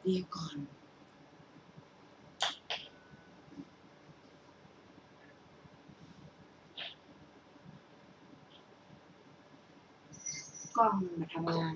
เรียกก่อนกล้องมันมาทำงาน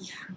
ยัง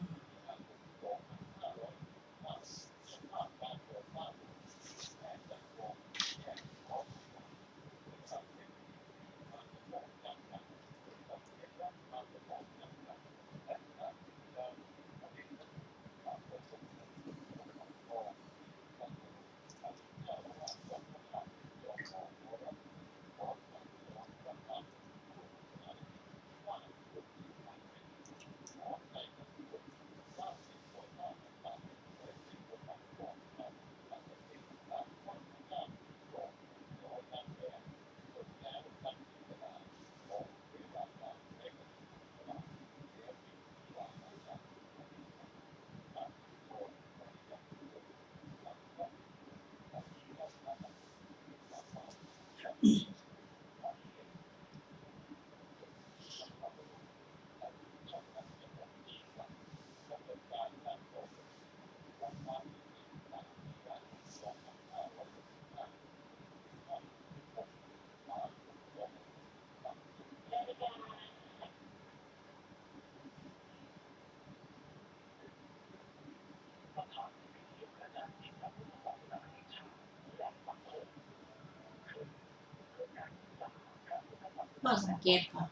ก็สังเกตก่อน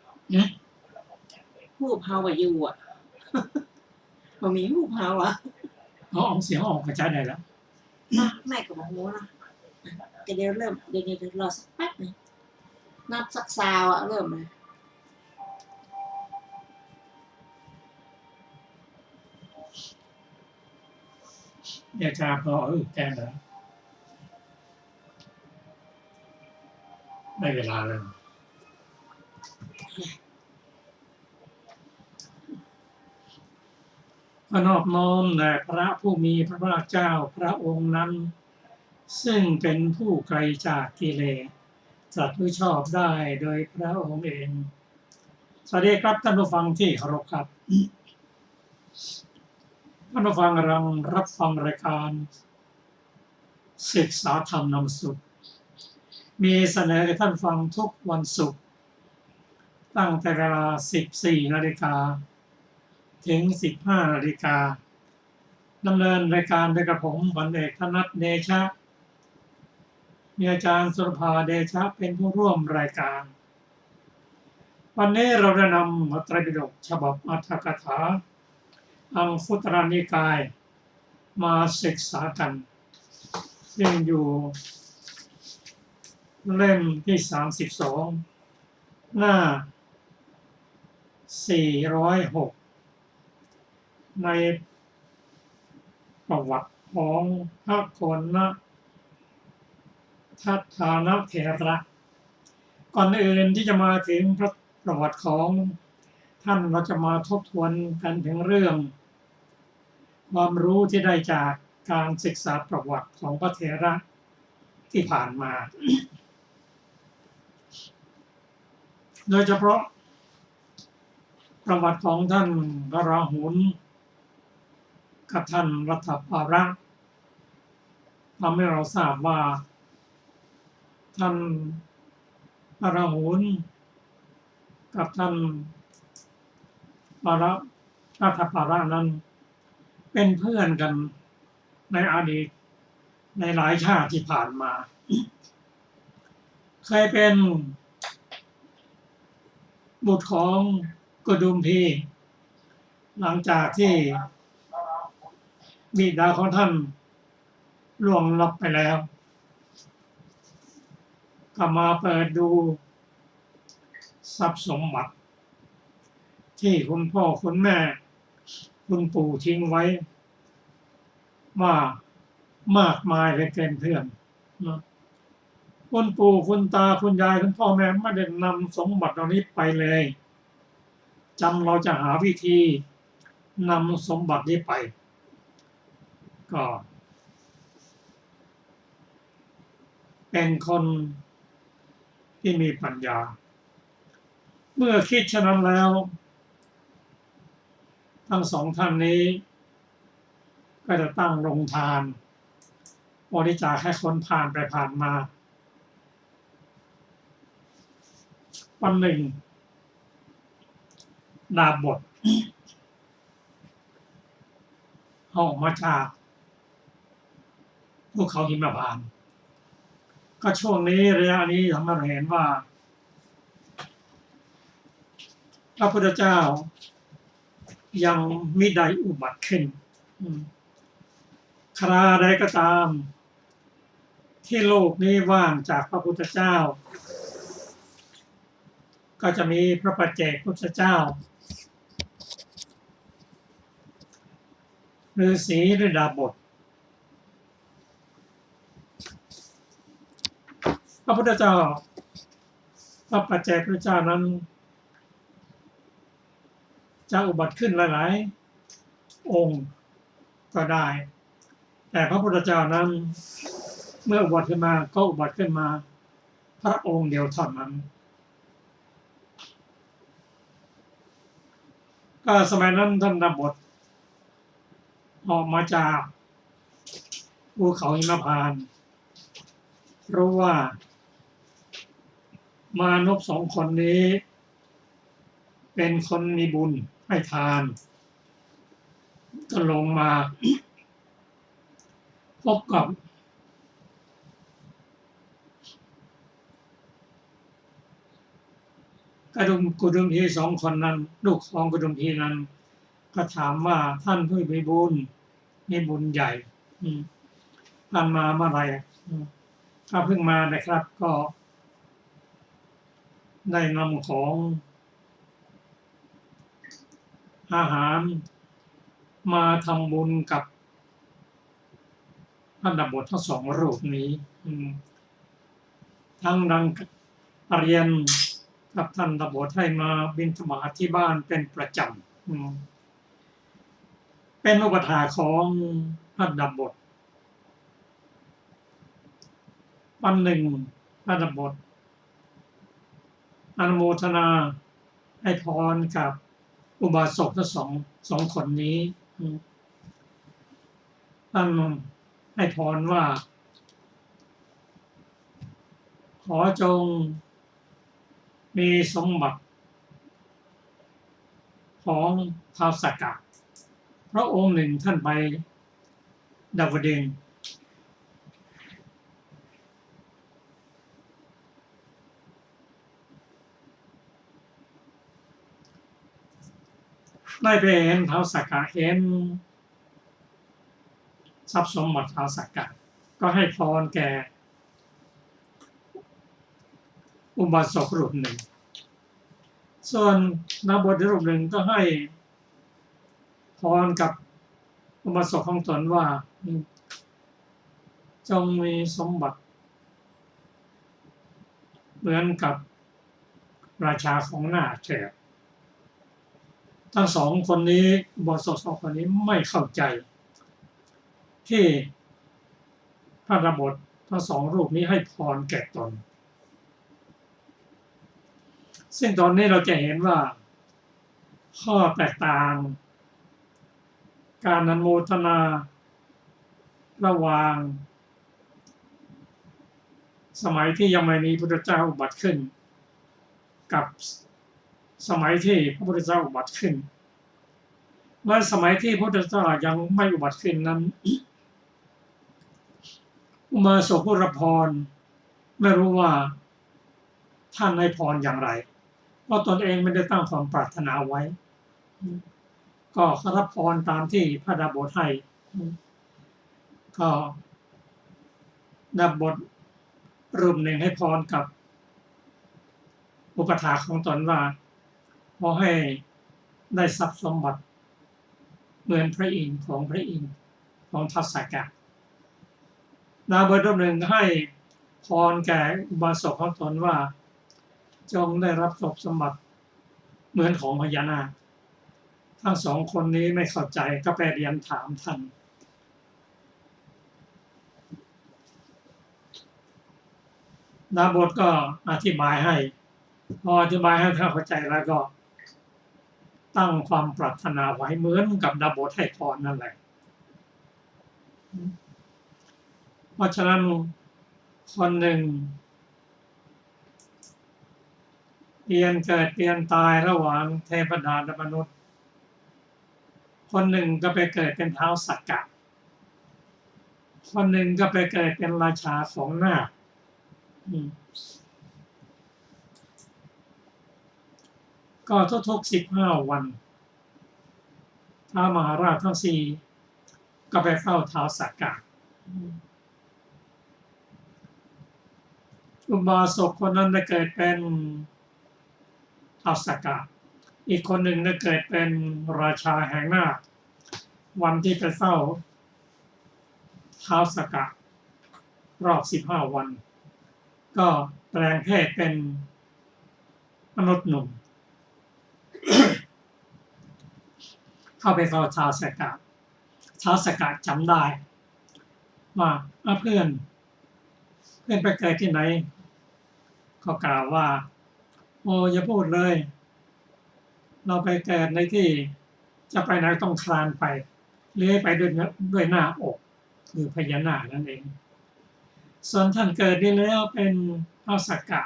หูเฮาว่าอยู่อ่ะมันมีหูเฮาอ่ะเอาเสียงออกกระจายได้แล้วไม่กับบอกหูนะเดี๋ยวเริ่มเดี๋ยวรอสักแป๊บนึงนับสักซาวอ่ะเริ่มเลยเดี๋ยวจะพอแจ้งแล้วได้เวลาแล้วขอนอบน้อมแด่พระผู้มีพระภาคเจ้าพระองค์นั้นซึ่งเป็นผู้ไกลจากกิเลสสัตว์ผู้ชอบได้โดยพระองค์เองสวัสดีครับท่านผู้ฟังที่เคารพครับท่านผู้ฟังกำลังรับฟังรายการศึกษาธรรมนำสุขมีเสนอให้ท่านฟังทุกวันศุกร์ตั้งแต่เวลา 14 นาฬิกาถึง 15 นาฬิกาดำเนินรายการโดยกระผมพันเอกธนัทเดชะมีอาจารย์สุรภาเดชะเป็นผู้ร่วมรายการวันนี้เราได้นำมัตตปิฎกฉบับอรรถกถาอังคุตรนิกายมาศึกษากันซึ่งอยู่เล่มที่ 32 หน้า 406 ในประวัติของพระโกณทัฏฐานเถระก่อนอื่นที่จะมาถึงประวัติของท่านเราจะมาทบทวนกันถึงเรื่องความรู้ที่ได้จาก การศึกษาประวัติของพระเถระที่ผ่านมา โดยเฉพาะประวัติของท่านพระราหุลกับท่านรัฐปาระทำให้เราทราบว่าท่านพระราหุลกับท่านรัฐปาระนั้นเป็นเพื่อนกันในอดีตในหลายชาติที่ผ่านมา เคยเป็นบุตรของกุดุมพีหลังจากที่บิดาของท่านล่วงลับไปแล้วก็มาเปิดดูทรัพย์สมบัติที่คุณพ่อคุณแม่คุณปู่ทิ้งไว้มากมายเลยเกินเพื่อนนะคุณปู่คุณตาคุณยายคุณพ่อแม่ไม่ได้นำสมบัติเหล่านี้ไปเลยจำเราจะหาวิธีนำสมบัตินี้ไปก็เป็นคนที่มีปัญญาเมื่อคิดฉะนั้นแล้วทั้งสองท่านนี้ก็จะตั้งโรงทานบริจาคให้คนผ่านไปผ่านมาวันหนึ่งดาบทออกมาจากภูเขาหิมพานต์ก็ช่วงนี้ระยะนี้ทำให้เราเห็นว่าพระพุทธเจ้ายังมิได้อุบัติขึ้นคราใดก็ตามที่โลกนี้ว่างจากพระพุทธเจ้าก็จะมีพระปัจเจกพุทธเจ้าฤาษีหรือดาบทพระพุทธเจ้าพระปัจเจกพุทธเจ้านั้นจะอุบัติขึ้นหลายๆองค์ก็ได้แต่พระพุทธเจ้านั้นเมื่ออุบัติขึ้นมาก็อุบัติขึ้นมาพระองค์เดียวเท่านั้นก็สมัยนั้นท่านดาบทออกมาจากภูเขาหิมพานต์รู้ว่ามนุษย์สองคนนี้เป็นคนมีบุญให้ทานก็ลงมาพบกับกุดุมพีสองคนนั้นลูกของกุดุมพีนั้นก็ถามว่าท่านผู้มีบุญใหญ่ท่านมาเมื่อไหร่ถ้าเพิ่งมานะครับก็ได้นำของอาหารมาทำบุญกับท่านดาบททั้งสองรูปนี้ทั้งดังเรียนกับท่านดาบทให้มาบิณฑบาตที่บ้านเป็นประจำเป็นอุปถาของท่านดาบทวันหนึ่งท่านดาบทอนุโมทนาให้พรกับอุบาสกทั้งสองคนนี้ท่านให้พรว่าขอจงมีสมบัติของท้าวสักกะเพราะองค์หนึ่งท่านไปดาวดึงส์ได้ไปเห็นท้าวสักกะเห็นทรัพย์สมบัติท้าวสักกะก็ให้พรแก่อุบาสกรูปหนึ่งส่วนดาบทรูปหนึ่งก็ให้พรกับอุบาสกของตนว่าจงมีสมบัติเหมือนกับราชาของหน้าเถิดทั้งสองคนนี้อุบาสกสองคนนี้ไม่เข้าใจ ที่พระดาบททั้งสองรูปนี้ให้พรแก่ตนซึ่งตอนนี้เราจะเห็นว่าข้อแตกต่างการอนุโมทนาระหว่างสมัยที่ยังไม่มีพระพุทธเจ้าอุบัติขึ้นกับสมัยที่พระพุทธเจ้าอุบัติขึ้นเมื่อสมัยที่พระพุทธเจ้ายังไม่อุบัติขึ้นนั้นอุบาสกผู้รับพรไม่รู้ว่าท่านให้พรอย่างไรเพราะตนเองไม่ได้ตั้งความปรารถนาไว้ก็รับพรตามที่พระดาบทให้ก็ดาบทรูปหนึ่งให้พรกับอุปถาของตนว่าขอให้ได้ทรัพย์สมบัติเหมือนพระอินทร์ของพระอินทร์ของทัสสกะดาบทรูปหนึ่งให้พรแก่อุบาสกของตนว่าจงได้รับทรัพย์สมบัติเหมือนของพญานาคทั้งสองคนนี้ไม่เข้าใจก็ไปเรียนถามท่านดาบทก็อธิบายให้พออธิบายให้ท่านเข้าใจแล้วก็ตั้งความปรารถนาไว้เหมือนกับดาบทให้พรนั่นแหละเพราะฉะนั้นคนหนึ่งเปลี่ยนเกิดเปลี่ยนตายระหว่างเทพดาและมนุษย์คนหนึ่งก็ไปเกิดเป็นท้าวสักกะคนหนึ่งก็ไปเกิดเป็นราชาของนาคก็ทุกๆ15 วันท้าวมหาราชทั้งสี่ก็ไปเฝ้าท้าวสักกะอุบาสกคนนั้นได้เกิดเป็นท้าวสักกะอีกคนหนึ่งได้เกิดเป็นราชาแห่งนาควันที่ไปเฝ้าท้าวสักกะรอบ15 วันก็แปลงเพศเป็นมนุษย์หนุ่ม เข้าไปเฝ้าท้าวสักกะท้าวสักกะจำได้ว่าเพื่อนไปเกิดที่ไหนเขากล่าวว่าโอ้อย่าพูดเลยเราไปเกิดในที่จะไปไหนต้องคลานไปเลื้อยไปด้วยหน้าอกคือพญานาคนั่นเองส่วนท่านเกิดได้แล้วเป็นท้าวสักกะ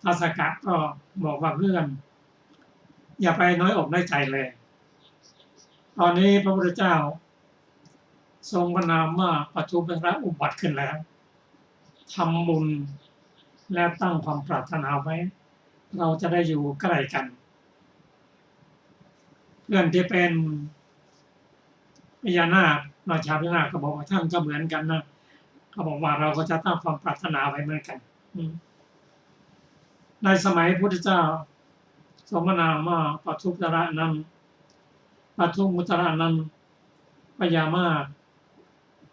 ท้าวสักกะก็บอกว่าเพื่อนอย่าไปน้อยอกน้อยใจเลยตอนนี้พระพุทธเจ้าทรงพระนามว่าปัจจุบันอุบัติขึ้นแล้วทำบุญและตั้งความปรารถนาไว้เราจะได้อยู่ใกล้กันเพื่อนที่เป็นพญานาคราชาพญานาคก็บอกว่าท่านก็เหมือนกันนะเขาบอกว่าเราก็จะตั้งความปรารถนาไว้เหมือนกันในสมัยพุทธเจ้าทรงพระนามว่าปัจจุบันนั้นปัจจุมุตระนั้นพญามาศ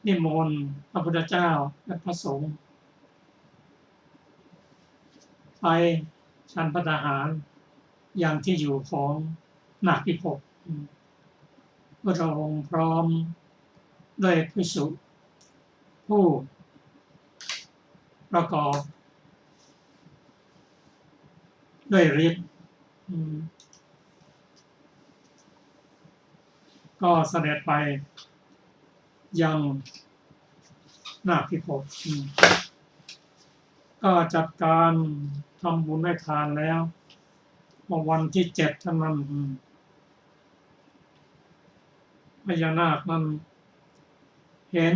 นิมนต์พระพุทธเจ้าและพระสงฆ์ไปฉันภัตตาหารอย่างที่อยู่ของนาคพิภพพระองค์พร้อมด้วยภิกษุผู้ประกอบด้วยฤทธิ์ก็เสด็จไปยังนาคพิภพก็จัดการทำบุญให้ทานแล้ววันที่7 เท่านั้นพญานาคนั้นเห็น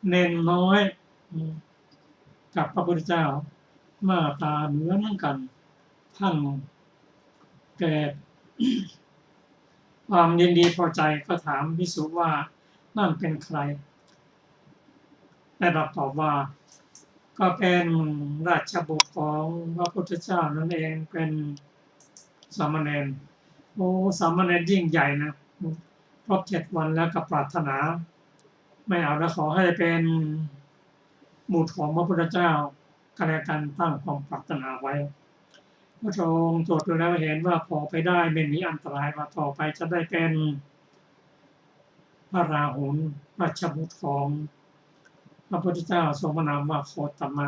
เนนน้อยกับพระพุทธเจ้าหน้าตาเหมือนกันท่านเกิดความยินดีพอใจก็ถามภิกษุว่านั่นเป็นใครได้รับตอบว่าก็เป็นราชบุตรของพระพุทธเจ้านั่นเองเป็นสามเณรโอ้สามเณรยิ่งใหญ่นะครบ7 วันแล้วก็ปรารถนาไม่เอาแล้วขอให้เป็นบุตรของพระพุทธเจ้าก็แล้วกันตั้งความปรารถนาไว้พระองค์ตรวจดูแล้วเห็นว่าพอไปได้ไม่มีอันตรายว่าต่อไปจะได้เป็น พระราหุลราชบุตรของพระพุทธเจ้าทรงพระนามว่าโคตมะ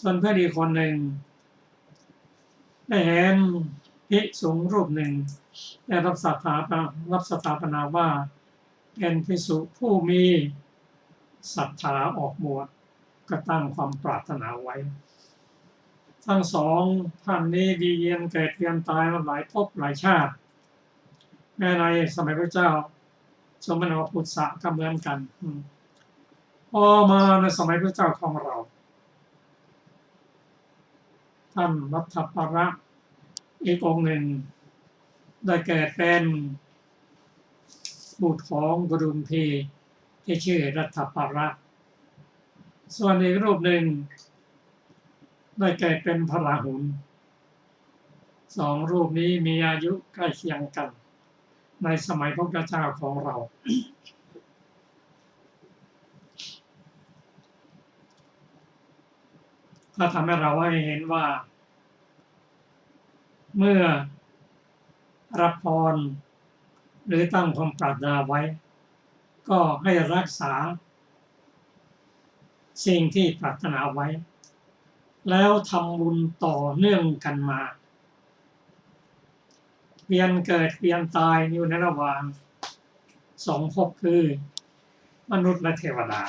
ส่วนเพื่อนอีกคนหนึ่งได้เห็นภิกษุรูปหนึ่งได้รับสถาปนาว่าเป็นภิกษุผู้มีศรัทธาออกบวชก็ตั้งความปรารถนาไว้ทั้งสองท่านนี้เวียนเกิดเวียนตายมาหลายภพหลายชาติแม้ในสมัยพระเจ้าทรงเป็นอปุตสะก็เหมือนกันพอมาในสมัยพระเจ้าของเราท่านรัฐประอีกองค์หนึ่งได้เกิดเป็นบุตรของกรุงพีที่ชื่อรัฐประส่วนอีกรูปหนึ่งได้เกิดเป็นพระราหุลสองรูปนี้มีอายุใกล้เคียงกันในสมัยพระพุทธเจ้าของเราถ้าทำให้เราให้เห็นว่าเมื่อรับพรหรือตั้งความปรารถนาไว้ก็ให้รักษาสิ่งที่ปรารถนาไว้แล้วทำบุญต่อเนื่องกันมาเวียนเกิดเวียนตายอยู่ในระหว่างสองภพคือมนุษย์และเทวดา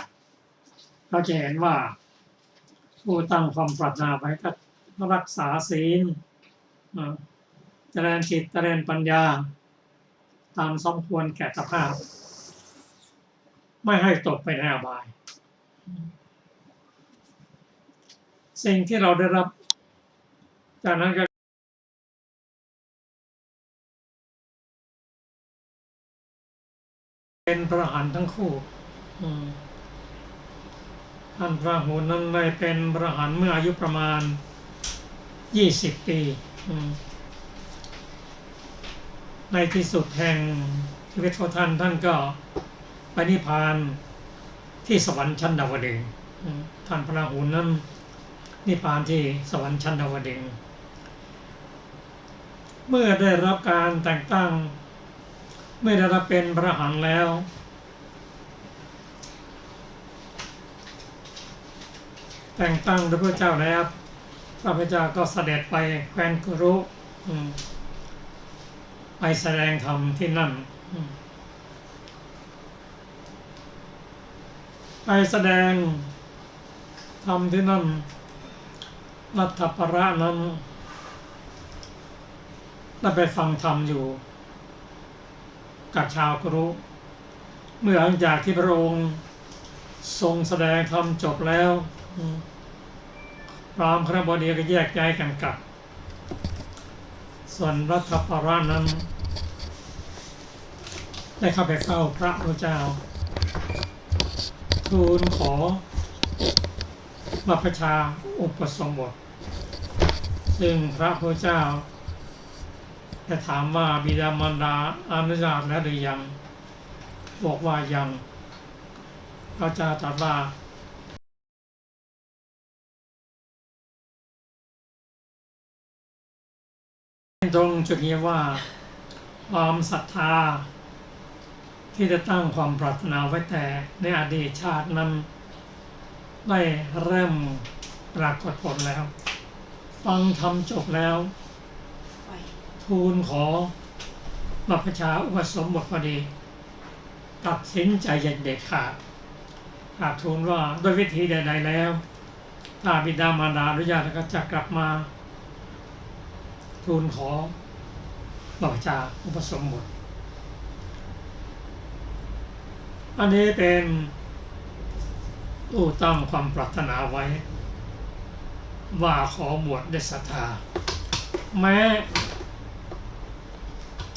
เราจะเห็นว่าผู้ตั้งความปรารถนาไว้ก็รักษาศีลเจริญจิตเจริญปัญญาตามสมควรแก่สภาพไม่ให้ตกไปในอบายสิ่งที่เราได้รับจากนั้นก็เป็นพระอรหันต์ทั้งคู่ท่านพระราหุลนั้นได้เป็นพระอรหันต์เมื่ออายุประมาณ20 ปีในที่สุดแห่งชีวิตของท่านก็ไปนิพพานที่สวรรค์ชั้นดาวดึงส์ท่านพระราหุลนั้นนิพพานที่สวรรค์ชั้นดาวดึงส์เมื่อได้รับการแต่งตั้งเมื่อได้รับเป็นพระอรหันต์แล้วแต่งตั้งโดยพระเจ้าแล้วพระพุทธเจ้าก็เสด็จไปแคว้นกุรุไปแสดงธรรมที่นั่นไปแสดงธรรมที่นั่นรัฐประนั้นได้ไปฟังธรรมอยู่กับชาวกุรุเมื่อหลังจากที่พระองค์ทรงแสดงธรรมจบแล้วพราหมณ์คณบดีก็แยกย้ายกันกลับส่วนรัฐประนั้นได้เข้าไปเฝ้าพระพุทธเจ้าทูลขอบัพพชาอุปสมบทซึ่งพระพุทธเจ้าได้ถามว่าบิดามารดาอนุญาตแล้วหรือยังบอกว่ายังพระเจ้าตรัสว่าตรงจุดนี้ว่าความศรัทธาที่จะตั้งความปรารถนาไว้แต่ในอดีตชาตินั้นได้เริ่มปรากฏผลแล้วฟังธรรมจบแล้วทูลขอบัพพชาอุปสมบทพอดีตัดสินใจอย่างเด็ดขาดหากทูลว่าด้วยวิธีใดๆแล้วถ้าบิดามารดาอนุญาตก็จะกลับมาทูลขอบัพพชาอุปสมบทอันนี้เป็นผู้ตั้งความปรารถนาไว้ว่าขอบวชด้วยศรัทธาแม้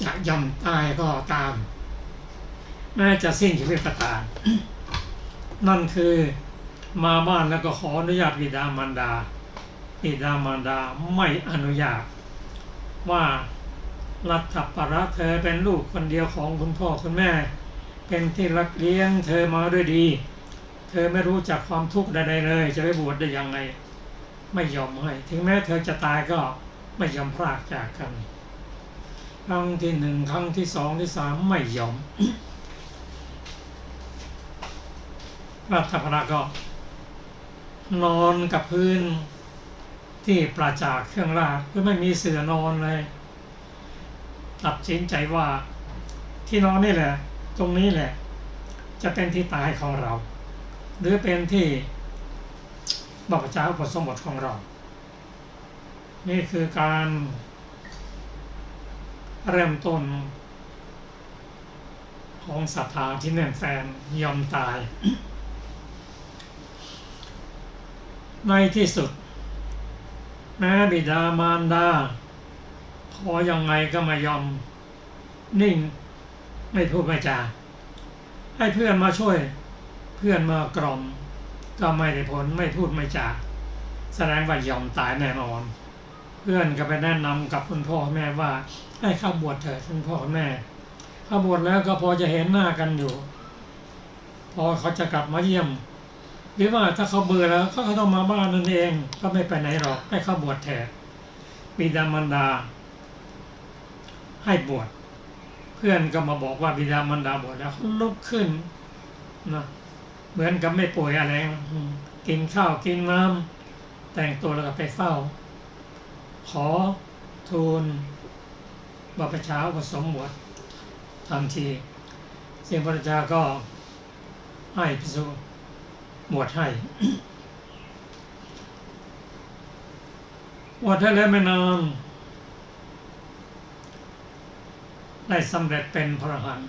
จะย่อมตายก็ตามแม้จะสิ้นชีวิตก็ตามนั่นคือมาบ้านแล้วก็ขออนุญาตบิดามารดาบิดามารดาไม่อนุญาตว่ารัฐประเธอเป็นลูกคนเดียวของคุณพ่อคุณแม่เป็นที่รักเลี้ยงเธอมาด้วยดีเธอไม่รู้จักความทุกข์ใดๆเลยจะไปบวชได้ยังไงไม่ยอมให้ถึงแม้เธอจะตายก็ไม่ยอมพรากจากกัน รั้งที่หนึ่งครั้งที่สองที่สามไม่ยอม รัฐพระก็นอนกับพื้นที่ปราจากเครื่องราชคือไม่มีเสื่อนอนเลยตัดสินใจว่าที่นอนนี่แหละตรงนี้แหละจะเป็นที่ตายของเราหรือเป็นที่บำเพ็ญอุปสมบทของเรานี่คือการเริ่มต้นของศรัทธาที่แน่นแฟนยอมตาย ในที่สุดแม้บิดามารดาขอยังไงก็ไม่ยอมนิ่งไม่พูดไม่จาให้เพื่อนมาช่วยเพื่อนมากล่อมก็ไม่ได้ผลไม่พูดไม่จาแสดงว่ายอมตายแน่นอนเพื่อนก็ไปแนะนำกับคุณพ่อแม่ว่าให้เข้าบวชเถิดคุณพ่อแม่เข้าบวชแล้วก็พอจะเห็นหน้ากันอยู่พอเขาจะกลับมาเยี่ยมหรือว่าถ้าเขาเบื่อแล้วเขาก็ต้องมาบ้านนั่นเองก็ไม่ไปไหนหรอกให้เข้าบวชแทนบิดามารดาให้บวชเพื่อนก็มาบอกว่าบิดามารดาบวชแล้วลุกขึ้นนะเหมือนกับไม่ป่วยอะไรกินข้าวกินน้ำแต่งตัวแล้วก็ไปเฝ้าขอทูลบรรพชาอุปสมบททันทีเสียงพระเจ้าก็ให้ภิกษุบวชให้ บวชให้แล้วไม่นานได้สำเร็จเป็นพระอรหันต์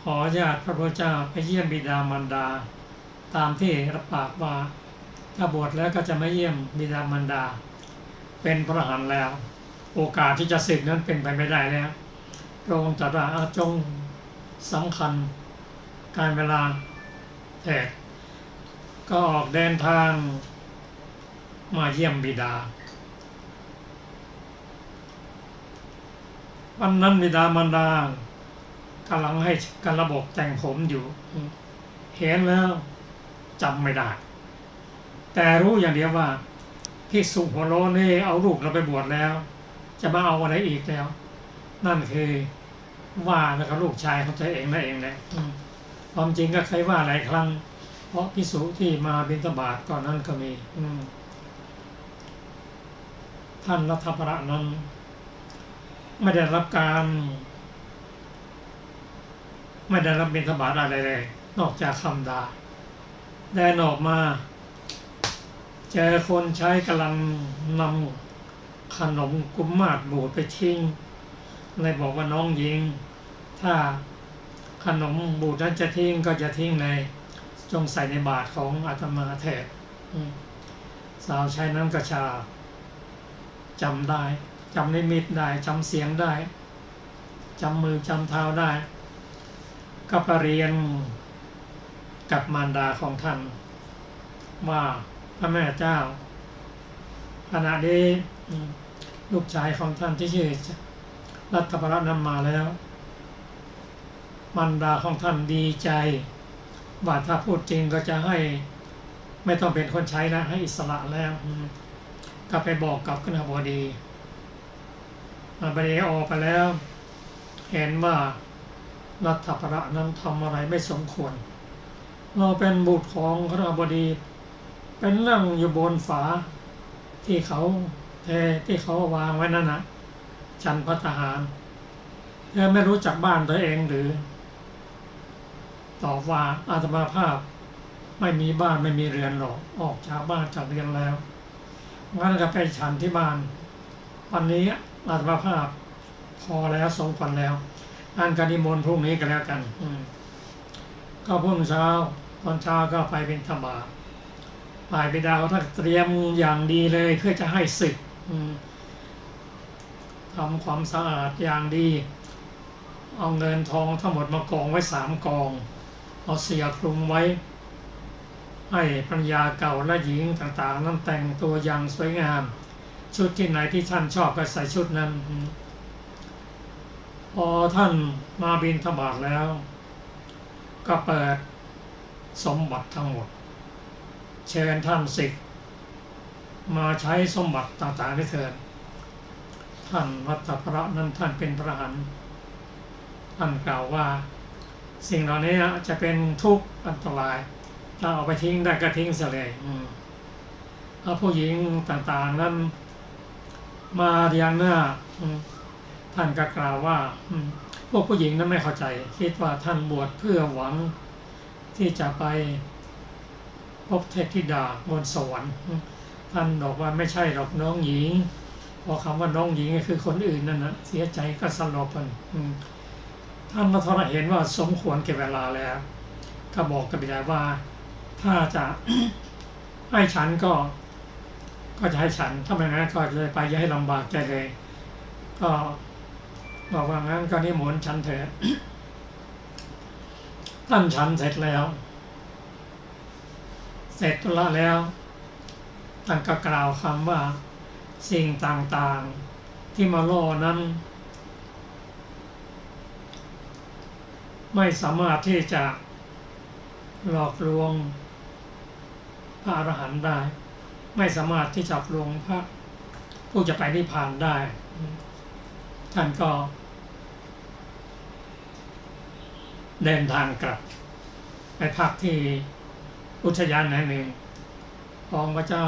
ขอญาติพระพุทธเจ้าไปเยี่ยมบิดามารดาตามที่รับปากว่าถ้าบวชแล้วก็จะไม่เยี่ยมบิดามารดาเป็นพระอรหันต์แล้วโอกาสที่จะสึกนั้นเป็นไปไม่ได้แล้วพระองค์ตรัสว่าจงสำคัญการเวลาแท้ก็ออกเดินทางมาเยี่ยมบิดาวันนั้นบิดามารดากำลังให้การระบบแต่งผมอยู่เห็นแล้วจำไม่ได้แต่รู้อย่างเดียวว่าภิกษุหัวโล้นนี่เอาลูกเราไปบวชแล้วจะมาเอาอะไรอีกแล้วนั่นคือว่าแล้วก็ลูกชายของตัวเองนั่นเองแหละความจริงก็เคยว่าหลายครั้งเพราะภิกษุที่มาบิณฑบาตก่อนนั้นก็มีท่านรัฐพระนั้นไม่ได้รับบิณฑบาตอะไรเลยนอกจากคำด่าเดินออกมาเจอคนใช้กำลังนำขนมกุมมาศบูดไปทิ้งเลยบอกว่าน้องหญิงถ้าขนมบูดนั้นจะทิ้งก็จะทิ้งในจงใส่ในบาตรของอาตมาเถิดสาวใช้น้ำกระชาจำได้จำนิมิตได้จำเสียงได้จำมือจำเท้าได้ก็ไปเรียนกับมารดาของท่านว่าพระแม่เจ้าขณะนี้ลูกชายของท่านที่ชื่อรัฐพระนำมาแล้วมารดาของท่านดีใจว่าถ้าพูดจริงก็จะให้ไม่ต้องเป็นคนใช้นะให้อิสระแล้วก็ไปบอกกับคณบดีบดีออกไปแล้วเห็นว่ารัฐพระนั้นทำอะไรไม่สมควรเราเป็นบุตรของคณบดีเป็นนั่งอยู่บนฝาที่เขาวางไว้นั่นนะชั้นภัตตาหารเธอไม่รู้จักบ้านตัวเองหรือตอบว่าอาตมาภาพไม่มีบ้านไม่มีเรือนหรอกออกจากบ้านจากเรือนแล้วงั้นก็ไปฉันที่บ้านวันนี้อาตมาภาพพอแล้วสมควรแล้วอ่านการนิมนต์พรุ่งนี้กันแล้วกันก็พรุ่งเช้าตอนเช้าก็ไปเป็นธรรมะฝ่ายบิดาท่านเตรียมอย่างดีเลยเพื่อจะให้ศึกทำความสะอาดอย่างดีเอาเงินทองทั้งหมดมากองไว้3 กองเอาเสื่อคลุมไว้ให้ภรรยาเก่าและหญิงต่างๆนั้นแต่งตัวอย่างสวยงามชุดที่ไหนที่ท่านชอบก็ใส่ชุดนั้นพอท่านมาบิณฑบาตแล้วก็เปิดสมบัติทั้งหมดเชิญท่านศิษย์มาใช้สมบัติต่างๆได้เถิด ท่านวัฏฏพระนั้นท่านเป็นพระอรหันต์ท่านกล่าวว่าสิ่งเหล่านี้จะเป็นทุกข์อันตรายถ้าเอาไปทิ้งได้ก็ทิ้งเสียเลยเอาผู้หญิงต่างๆนั้นมาเรียงหน้าท่านก็กล่าวว่าพวกผู้หญิงนั้นไม่เข้าใจคิดว่าท่านบวชเพื่อหวังที่จะไปพบเทพธิดาบนสวรรค์ท่านบอกว่าไม่ใช่หรอกน้องหญิงพอคำว่าน้องหญิงก็คือคนอื่นนั่นนะเสียใจก็สลบกันท่านพระธรเห็นว่าสมควรแก่เวลาแล้วก็บอกกับบิดาว่าถ้าจะ ให้ฉันก็จะให้ฉันถ้าไม่งั้นก็จะไปอย่าให้ลำบากใจเลยก็บอกว่างั้นก็นิมนต์ฉันเถอะ ท่านฉันเสร็จแล้วเสร็จธุระแล้วท่านก็กล่าวคำว่าสิ่งต่างๆที่มาล่อนั้นไม่สามารถที่จะหลอกลวงพระอรหันต์ได้ไม่สามารถที่จะหลอกลวงพระผู้จะไปนิพพานได้ท่านก็เดินทางกลับไปพักที่อุทยานแห่งหนึ่งของพระเจ้า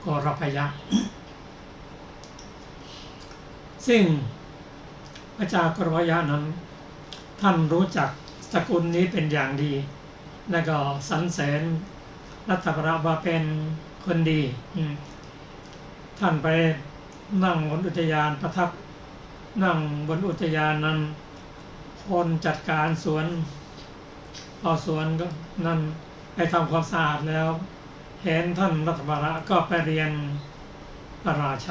กรพยะ ซึ่งพระเจ้ากรพยะนั้นท่านรู้จักสกุลนี้เป็นอย่างดีและก็สรรเสริญรัตนว่าเป็นคนดีท่านไปนั่งบนอุทยานประทับนั่งบนอุทยานนั้นคนจัดการสวนพอสวนก็นั่นไปทำความสะอาดแล้วเห็นท่านรัตนก็ไปเรียนพระราช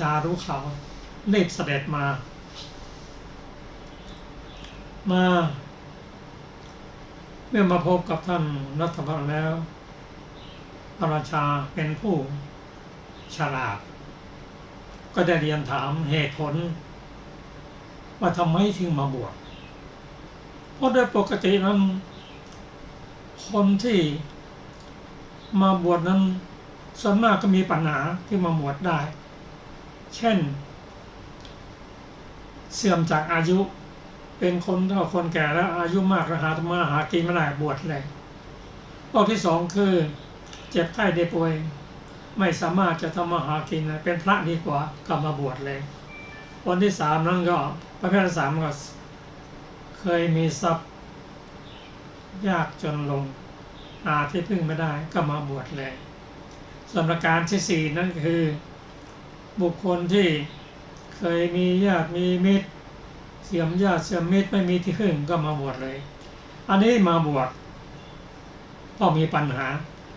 ารู้ข่าวรีบเสด็จมาเมื่อมาพบกับท่านรัตนแล้วพระราชาเป็นผู้ฉลาดก็ได้เรียนถามเหตุผลว่าทำไมถึงมาบวชเพราะโดยปกตินั้นคนที่มาบวชนั้นส่วนมากก็มีปัญหาที่มาบวชได้เช่นเสื่อมจากอายุเป็นคนเฒ่าคนแก่แล้วอายุมากหากินไม่ได้บวชเลยข้อที่สองคือเจ็บไข้ได้ป่วยไม่สามารถจะทำมาหากินเป็นพระดีกว่าก็มาบวชเลยคนที่สามนั้นก็ประเภทสามก็เคยมีทรัพย์ยากจนลงที่พึ่งไม่ได้ก็มาบวชเลยส่วนประการที่สี่นั่นคือบุคคลที่เคยมีญาติมีมิตรเสื่อมญาติเสื่อมมิตรไม่มีที่พึ่งก็มาบวชเลยอันนี้มาบวชเพราะมีปัญหา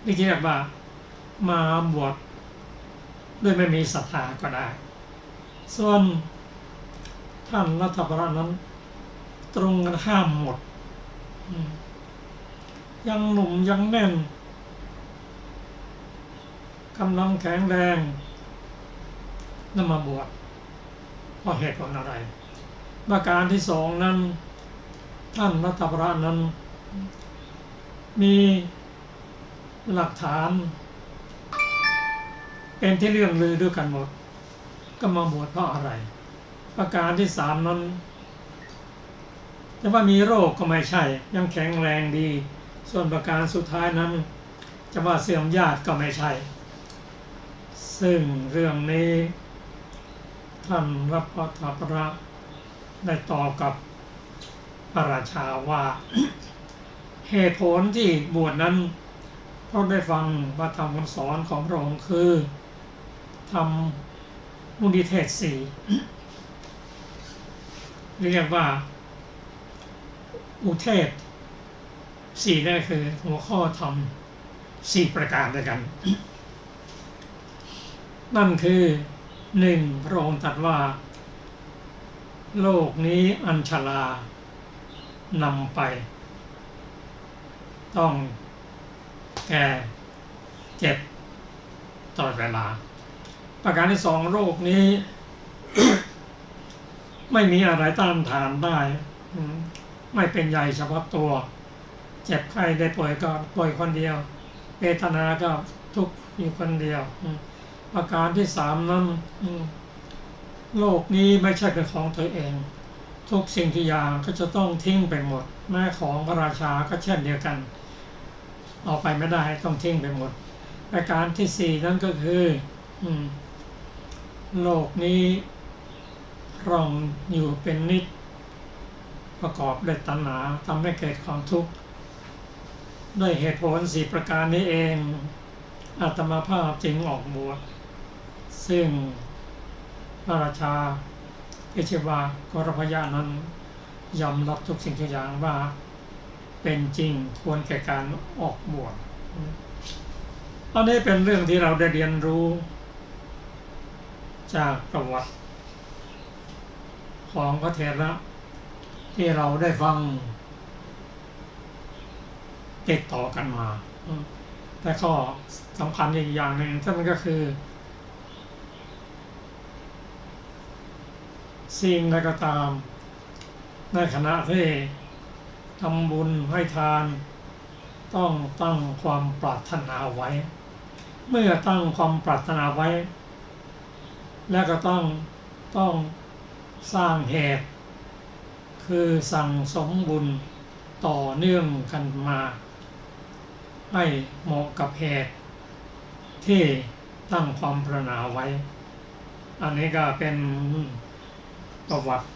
นี่เรียกว่ามาบวชด้วยไม่มีศรัทธาก็ได้ส่วนท่านรัตนนั้นตรงกันข้ามหมดยังหนุ่มยังแน่นกำลังแข็งแรงนั่นมาบวชเพราะเหตุผลอะไรประการที่สองนั้นท่านรัตนนั้นมีหลักฐานเป็นที่เรื่องลือด้วยกันหมดก็มาบวชเพราะอะไรประการที่สามนั้นจะว่ามีโรคก็ไม่ใช่ยังแข็งแรงดีส่วนประการสุดท้ายนั้นจะว่าเสื่อมญาติก็ไม่ใช่ซึ่งเรื่องนี้ท่านรัตนพระได้ตอบกับพระราชาว่า เหตุผลที่บวชนั้นเพราะได้ฟังพระธรรมคำสอนของพระองค์คือทำมุนีเทศสี่ เรียกว่าอุเทศสี่นั่นคือหัวข้อธรรมสี่ประการด้วยกัน นั่นคือหนึ่งพระองค์ตรัสว่าโลกนี้อันชรานำไปต้องแก่เจ็บตลอดเวลาประการที่สองโรคนี้ ไม่มีอะไรต้านทานได้ไม่เป็นใหญ่เฉพาะตัวเจ็บไข้ได้ป่วยก็ป่วยคนเดียวเวทนาก็ทุกข์อยู่คนเดียวประการที่สามนั้น โลกนี้ไม่ใช่เป็นของตัวเองทุกสิ่งทุกอย่างก็จะต้องทิ้งไปหมดแม้ของพระราชาก็เช่นเดียวกันออกไปไม่ได้ต้องทิ้งไปหมดประการที่สี่นั่นก็คือโลกนี้ร่องอยู่เป็นนิจประกอบด้วยตัณหาทำให้เกิดความทุกข์ด้วยเหตุผล4ประการนี้เองอาตมาภาพจึงออกบวชซึ่งพระราชาที่ชื่อว่ากรพยานั้นยอมรับทุกสิ่งทุกอย่างว่าเป็นจริงควรแก่การออกบวชอันนี้เป็นเรื่องที่เราได้เรียนรู้จากประวัติของพระเถระที่เราได้ฟังติดต่อกันมาแต่ข้อสำคัญอีกอย่างหนึ่งนั่นก็คือสิ่งใดก็ตามในขณะที่ทำบุญให้ทานต้องตั้งความปรารถนาไว้เมื่อตั้งความปรารถนาไว้แล้วก็ต้องสร้างเหตุคือสั่งสมบุญต่อเนื่องกันมาให้เหมาะกับเหตุที่ตั้งความปรารถนาไว้อันนี้ก็เป็นประวัติ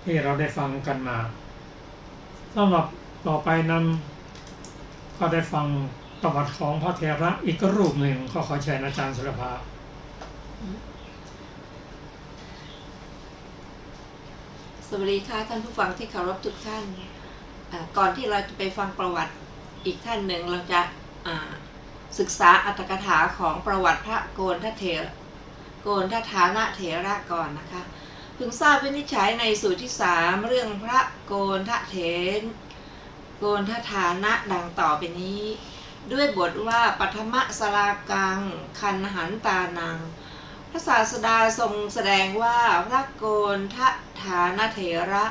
ที่เราได้ฟังกันมาสำหรับต่อไปนั้นก็ได้ฟังประวัติของพระเถระอีกรูปหนึ่งขอเชิญอาจารย์สุรภาสวัสดีค่ะท่านผู้ฟังที่เคารพทุกท่านก่อนที่เราจะไปฟังประวัติอีกท่านหนึ่งเราจะศึกษาอรรถกถาของประวัติพระโกณฑฐานะเถระก่อนนะคะพึงทราบวินิจฉัยในสูตรที่3เรื่องพระโกณฑฐานะดังต่อไปนี้ด้วยบทว่าปัทมสลากังคันหันตานังพระศาสดาทรงแสดงว่าพระโกณฑฐานะเถระ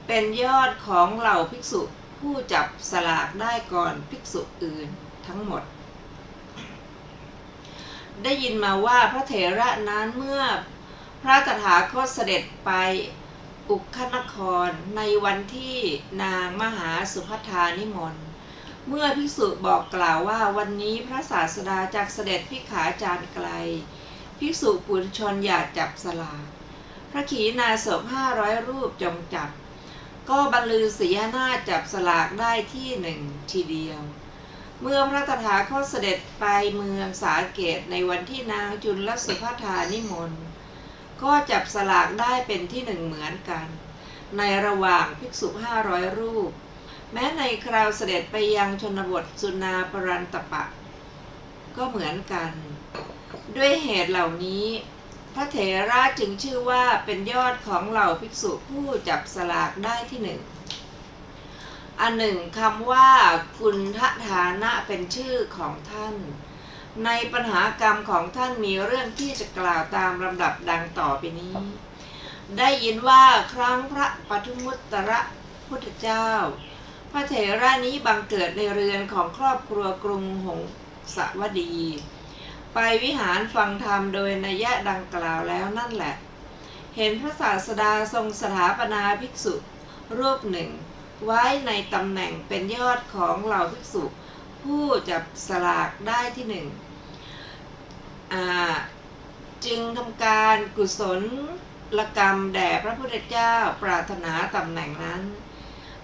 เป็นยอดของเหล่าภิกษุผู้จับสลากได้ก่อนภิกษุอื่นทั้งหมดได้ยินมาว่าพระเถระนั้นเมื่อพระตถาคตเสด็จไปอุคคนครในวันที่นางมหาสุภัทธานิมนต์เมื่อภิกษุบอกกล่าวว่าวันนี้พระศาสดาจักเสด็จภิกขาจารไกลภิกษุปุถุชนอยากจับสลากพระขีณาสพ500 รูปจงจับก็บรรลือสีหน้าจับสลากได้ที่หนึ่งทีเดียวเมื่อพระตถาคตเสด็จไปเมืองสาเกตในวันที่นางจุลสุภัทธานิมนต์ก็จับสลากได้เป็นที่หนึ่งเหมือนกันในระหว่างภิกษุ500 รูปแม้ในคราวเสด็จไปยังชนบทสุนาปรันตปะก็เหมือนกันด้วยเหตุเหล่านี้พระเถระจึงชื่อว่าเป็นยอดของเหล่าภิกษุผู้จับสลากได้ที่หนึ่งอันหนึ่งคำว่าคุณทฐานะเป็นชื่อของท่านในปัญหากรรมของท่านมีเรื่องที่จะกล่าวตามลำดับดังต่อไปนี้ได้ยินว่าครั้งพระปทุมุตตรพุทธเจ้าพระเถระนี้บังเกิดในเรือนของครอบครัวกรุงหงสาวดีไปวิหารฟังธรรมโดยนัยยะดังกล่าวแล้วนั่นแหละเห็นพระศาสดาทรงสถาปนาภิกษุรูปหนึ่งไว้ในตำแหน่งเป็นยอดของเหล่าภิกษุผู้จับสลากได้ที่หนึ่งจึงทำการกุศลกรรมแด่พระพุทธเจ้าปรารถนาตำแหน่งนั้น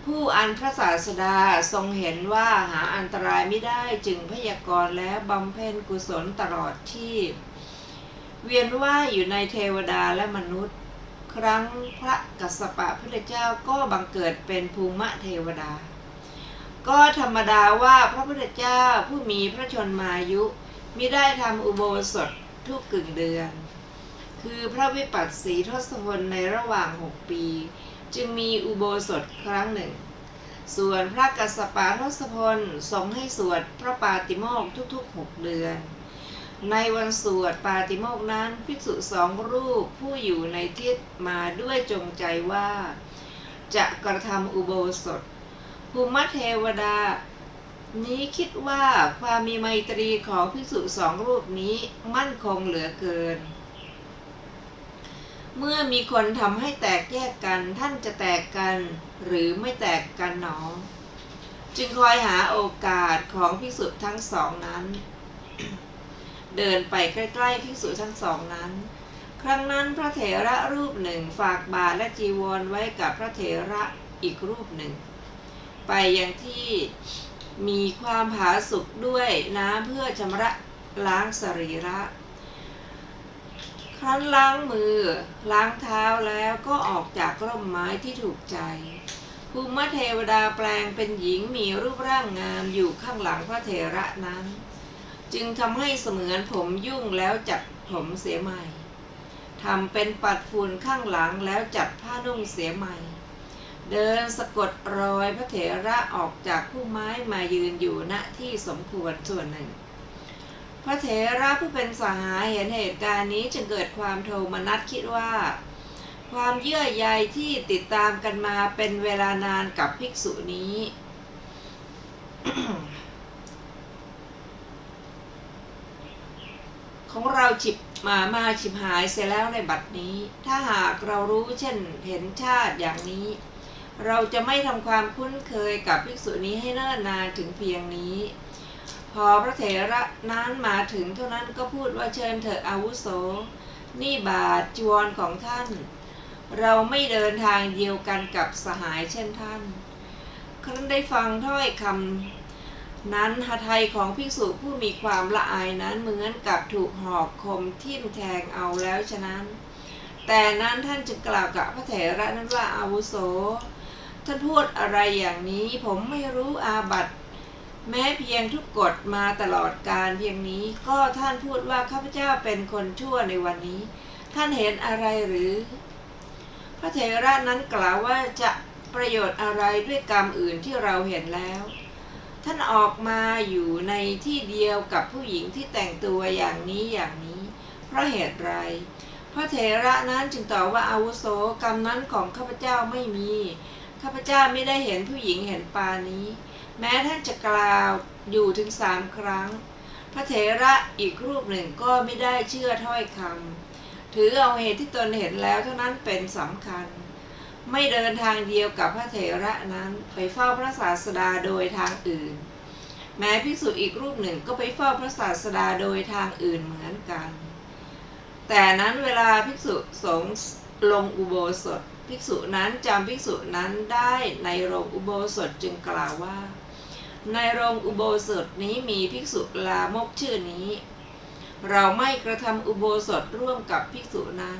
ผู้อันพระศาสดาทรงเห็นว่าหาอันตรายไม่ได้จึงพยากรณ์และบำเพ็ญกุศลตลอดชีพเวียนว่ายอยู่ในเทวดาและมนุษย์ครั้งพระกัสสปะพุทธเจ้าก็บังเกิดเป็นภูมิเทวดาก็ธรรมดาว่าพระพุทธเจ้าผู้มีพระชนมายุมิได้ทำอุโบสถทุกกึ่งเดือนคือพระวิปัสสีทศพลในระหว่าง6 ปีจึงมีอุโบสถครั้งหนึ่งส่วนพระกัสสปะทศพลทรงให้สวดพระปาติโมกข์ทุกๆ6 เดือนในวันสวดปาติโมกข์นั้นภิกษุ2 รูปผู้อยู่ในทิศมาด้วยจงใจว่าจะกระทำอุโบสถภูมิเทวดานี้คิดว่าความมีไมตรีของภิกษุ2 รูปนี้มั่นคงเหลือเกิน เมื่อมีคนทำให้แตกแยกกันท่านจะแตกกันหรือไม่แตกกันหนอจึงคอยหาโอกาสของภิกษุทั้งสองนั้น เดินไปใกล้ๆภิกษุทั้งสองนั้นครั้งนั้นพระเถระรูปหนึ่งฝากบาตรและจีวรไว้กับพระเถระอีกรูปหนึ่งไปยังที่มีความผาสุกด้วยน้ำเพื่อชำระล้างสรีระครั้นล้างมือล้างเท้าแล้วก็ออกจากร่มไม้ที่ถูกใจภูมิเทวดาแปลงเป็นหญิงมีรูปร่างงามอยู่ข้างหลังพระเถระนั้นจึงทำให้เสมือนผมยุ่งแล้วจัดผมเสียใหม่ทำเป็นปัดฝุ่นข้างหลังแล้วจัดผ้านุ่งเสียใหม่เดินสะกดรอยพระเถระออกจากพุ่มไม้มายืนอยู่ณที่สมควรส่วนหนึ่งพระเถระผู้เป็นสหายเห็นเหตุการณ์นี้จึงเกิดความโทมนัสคิดว่าความเยื่อใยที่ติดตามกันมาเป็นเวลานานกับภิกษุนี้ ของเรามาฉิบหายเสียแล้วในบัดนี้ถ้าหากเรารู้เช่นเห็นชาติอย่างนี้เราจะไม่ทำความคุ้นเคยกับภิกษุนี้ให้เนิ่นนานถึงเพียงนี้พอพระเถระนั้นมาถึงเท่านั้นก็พูดว่าเชิญเถอะอาวุโสนี่บาทจีวรของท่านเราไม่เดินทางเดียวกันกับสหายเช่นท่านครั้นได้ฟังถ้อยคำนั้นหทัยของภิกษุผู้มีความละอายนั้นเหมือนกับถูกหอกคมทิ่มแทงเอาแล้วฉะนั้นแต่นั้นท่านจึงกล่าวกับพระเถระนั้นว่าอาวุโสท่านพูดอะไรอย่างนี้ผมไม่รู้อาบัติแม้เพียงทุกกฎมาตลอดกาลเพียงนี้ก็ท่านพูดว่าข้าพเจ้าเป็นคนชั่วในวันนี้ท่านเห็นอะไรหรือพระเถระนั้นกล่าวว่าจะประโยชน์อะไรด้วยกรรมอื่นที่เราเห็นแล้วท่านออกมาอยู่ในที่เดียวกับผู้หญิงที่แต่งตัวอย่างนี้เพราะเหตุไรพระเถระนั้นจึงตอบว่าอาวุโสกรรมนั้นของข้าพเจ้าไม่มีข้าพเจ้าไม่ได้เห็นผู้หญิงเห็นปานนี้แม้ท่านจะกล่าวอยู่ถึง3 ครั้งพระเถระอีกรูปหนึ่งก็ไม่ได้เชื่อถ้อยคำถือเอาเหตุที่ตนเห็นแล้วเท่านั้นเป็นสำคัญไม่เดินทางเดียวกับพระเถระนั้นไปเฝ้าพระศาสดาโดยทางอื่นแม้ภิกษุอีกรูปหนึ่งก็ไปเฝ้าพระศาสดาโดยทางอื่นเหมือนกันแต่นั้นเวลาภิกษุสงฆ์ลงอุโบสถภิกษุนั้นจำภิกษุนั้นได้ในโรงอุโบสถจึงกล่าวว่าในโรงอุโบสถนี้มีภิกษุลามกชื่อนี้เราไม่กระทำอุโบสถร่วมกับภิกษุนั้น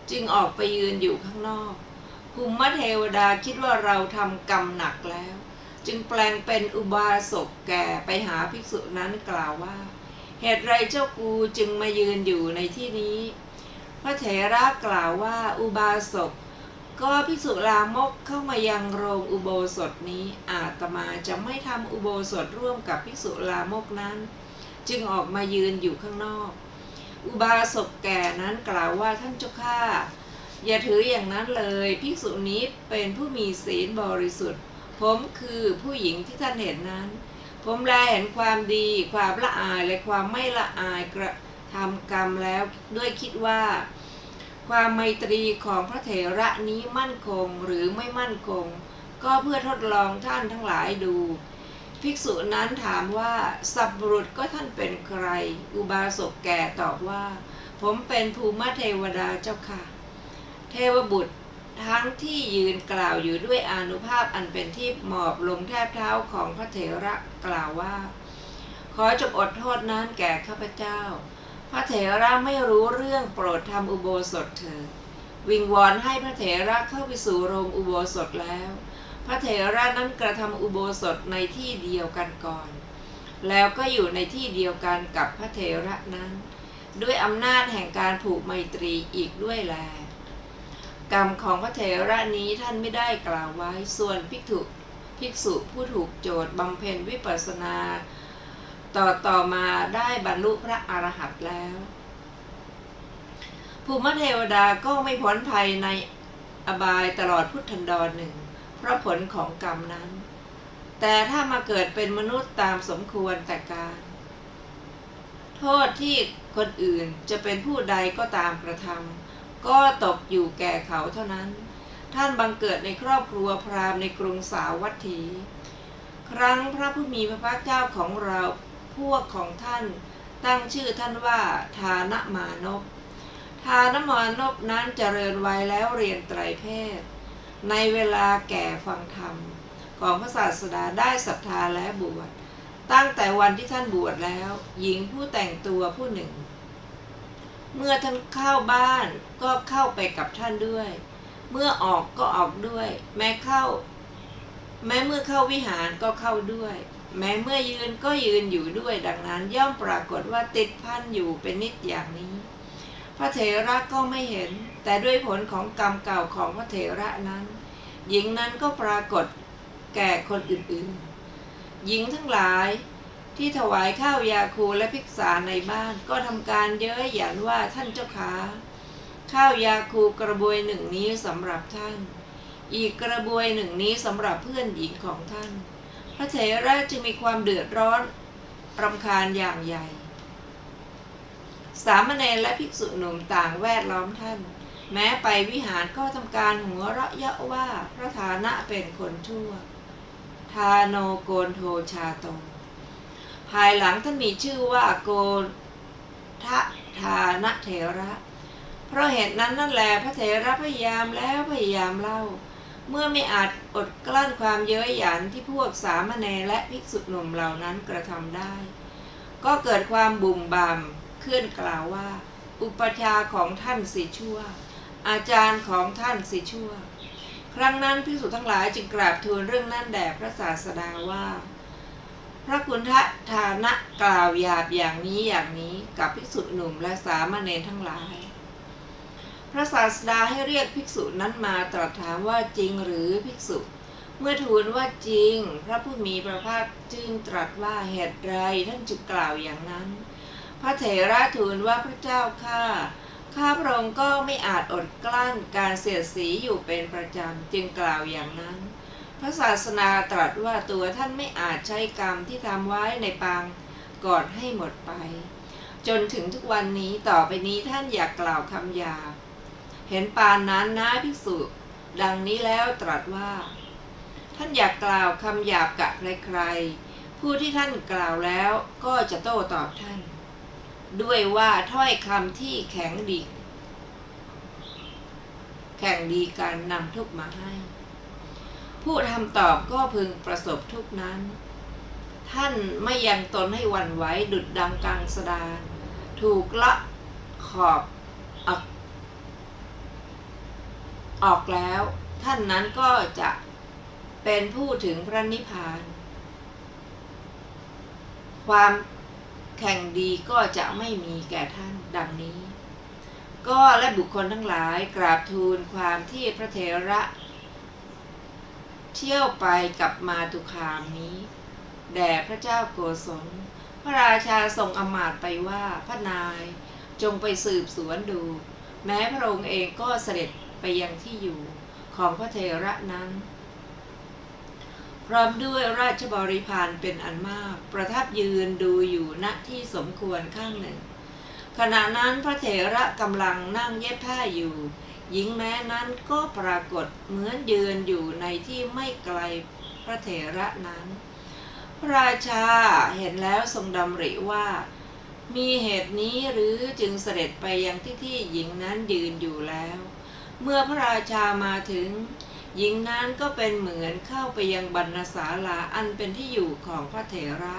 จึงออกไปยืนอยู่ข้างนอกภูมิเทวดาคิดว่าเราทำกรรมหนักแล้วจึงแปลงเป็นอุบาสกแก่ไปหาภิกษุนั้นกล่าวว่าเหตุไรเจ้ากูจึงมายืนอยู่ในที่นี้พระเถระกล่าวว่าอุบาสกก็ภิกษุลามกเข้ามายังโรงอุโบสถนี้อาตมาจะไม่ทำอุโบสถร่วมกับภิกษุลามกนั้นจึงออกมายืนอยู่ข้างนอกอุบาสกแก่นั้นกล่าวว่าท่านเจ้าข้าอย่าถืออย่างนั้นเลยภิกษุนี้เป็นผู้มีศีลบริสุทธิ์ผมคือผู้หญิงที่ท่านเห็นนั้นผมแลเห็นความดีความละอายและความไม่ละอายกระทำกรรมแล้วด้วยคิดว่าความไมตรีของพระเถระนี้มั่นคงหรือไม่มั่นคงก็เพื่อทดลองท่านทั้งหลายดูภิกษุนั้นถามว่าสัพบุรุษก็ท่านเป็นใครอุบาสกแก่ตอบว่าผมเป็นภูมิเทวดาเจ้าค่ะเทวบุตรทั้งที่ยืนกล่าวอยู่ด้วยอานุภาพอันเป็นที่หมอบลงแทบเท้าของพระเถระกล่าวว่าขอจงอดโทษนั้นแก่ข้าพเจ้าพระเถระไม่รู้เรื่องโปรดทำอุโบสถเถิดวิงวอนให้พระเถระเข้าไปสู่โรงอุโบสถแล้วพระเถระนั้นกระทำอุโบสถในที่เดียวกันก่อนแล้วก็อยู่ในที่เดียวกันกับพระเถระนั้นด้วยอำนาจแห่งการผูกไมตรีอีกด้วยแลกรรมของพระเถระนี้ท่านไม่ได้กล่าวไว้ส่วนภิกษุผู้ถูกโจทย์บำเพ็ญวิปัสสนาต่อมาได้บรรลุพระอรหันต์แล้วภูมิเทวดาก็ไม่พ้นภัยในอบายตลอดพุทธันดรหนึ่งเพราะผลของกรรมนั้นแต่ถ้ามาเกิดเป็นมนุษย์ตามสมควรแต่การโทษที่คนอื่นจะเป็นผู้ใดก็ตามกระทำ ก็ตกอยู่แก่เขาเท่านั้นท่านบังเกิดในครอบครัวพราหมณ์ในกรุงสาวัตถีครั้งพระผู้มีพระภาคเจ้าของเราพวกของท่านตั้งชื่อท่านว่าทานมานพทานมานพนั้นเจริญวัยแล้วเรียนไตรเพศในเวลาแก่ฟังธรรมของพระศาสดาได้ศรัทธาและบวชตั้งแต่วันที่ท่านบวชแล้วหญิงผู้แต่งตัวผู้หนึ่งเมื่อท่านเข้าบ้านก็เข้าไปกับท่านด้วยเมื่อออกก็ออกด้วยแม้เมื่อเข้าวิหารก็เข้าด้วยแม้เมื่อยืนก็ยืนอยู่ด้วยดังนั้นย่อมปรากฏว่าติดพันอยู่เป็นนิจอย่างนี้พระเถระก็ไม่เห็นแต่ด้วยผลของกรรมเก่าของพระเถระนั้นหญิงนั้นก็ปรากฏแก่คนอื่นๆหญิงทั้งหลายที่ถวายข้าวยาคูและภิกษาในบ้านก็ทำการเย้ยหยันว่าท่านเจ้าค้าข้าวยาคูกระบวยหนึ่งนี้สำหรับท่านอีกกระบวยหนึ่งนี้สำหรับเพื่อนหญิงของท่านพระเถระจึงมีความเดือดร้อนรำคาญอย่างใหญ่สามเณรและภิกษุหนุ่มต่างแวดล้อมท่านแม้ไปวิหารก็ทำการหัวเราะเยาะว่าพระฐานะเป็นคนชั่วทาโนโกนโทชาโตภายหลังท่านมีชื่อว่าโกทะทานเถระเพราะเหตุนั้นนั่นแหละพระเถระพยายามแล้วพยายามเล่าเมื่อไม่อาจอดกลั้นความเย้ยหยันที่พวกสามเณรและภิกษุหนุ่มเหล่านั้นกระทำได้ก็เกิดความบุ่มบามขึ้นกล่าวว่าอุปชาของท่านสิชั่วอาจารย์ของท่านสิชั่วครั้งนั้นภิกษุทั้งหลายจึงกราบทูลเรื่องนั้นแด่พระศาสดาว่าพระกุณฑทานะกล่าวหยาบอย่างนี้กับภิกษุหนุ่มและสามเณรทั้งหลายพระศาสดาให้เรียกภิกษุนั้นมาตรัสถามว่าจริงหรือภิกษุเมื่อทูลว่าจริงพระผู้มีพระภาคจึงตรัสว่าเหตุไรท่านจึงกล่าวอย่างนั้นพระเถระทูลว่าพระเจ้าข้าพระองค์ก็ไม่อาจอดกลั้นการเสียดสีอยู่เป็นประจำจึงกล่าวอย่างนั้นพระศาสดาตรัสว่าตัวท่านไม่อาจใช้กรรมที่ทำไว้ในปางก่อนให้หมดไปจนถึงทุกวันนี้ต่อไปนี้ท่านอย่ากล่าวคำหยาบเห็นปานนั้นนะภิกษุดังนี้แล้วตรัสว่าท่านอย่ากล่าวคำหยาบกับใครๆผู้ที่ท่านกล่าวแล้วก็จะโต้ตอบท่านด้วยว่าถ้อยคำที่แข็งดีการนำทุกข์มาให้ผู้ทำตอบก็พึงประสบทุกข์นั้นท่านไม่ยังตนให้หวั่นไหวดุจดังกังสดาลถูกละขอบออกแล้วท่านนั้นก็จะเป็นผู้ถึงพระนิพพานความแข่งดีก็จะไม่มีแก่ท่านดังนี้ก็และบุคคลทั้งหลายกราบทูลความที่พระเถระเที่ยวไปกับมาตุคามนี้แด่พระเจ้าโกศลพระราชาทรงอมาตย์ไปว่าพระนายจงไปสืบสวนดูแม้พระองค์เองก็เสด็จไปยังที่อยู่ของพระเถระนั้นพร้อมด้วยราชบริพารเป็นอันมากประทับยืนดูอยู่ณที่สมควรข้างหนึ่งขณะนั้นพระเถระกำลังนั่งเย็บผ้าอยู่หญิงแม้นั้นก็ปรากฏเหมือนยืนอยู่ในที่ไม่ไกลพระเถระนั้นพระราชาเห็นแล้วทรงดำริว่ามีเหตุนี้หรือจึงเสด็จไปยังที่หญิงนั้นยืนอยู่แล้วเมื่อพระราชามาถึงหญิงนั้นก็เป็นเหมือนเข้าไปยังบรรณศาลาอันเป็นที่อยู่ของพระเถระ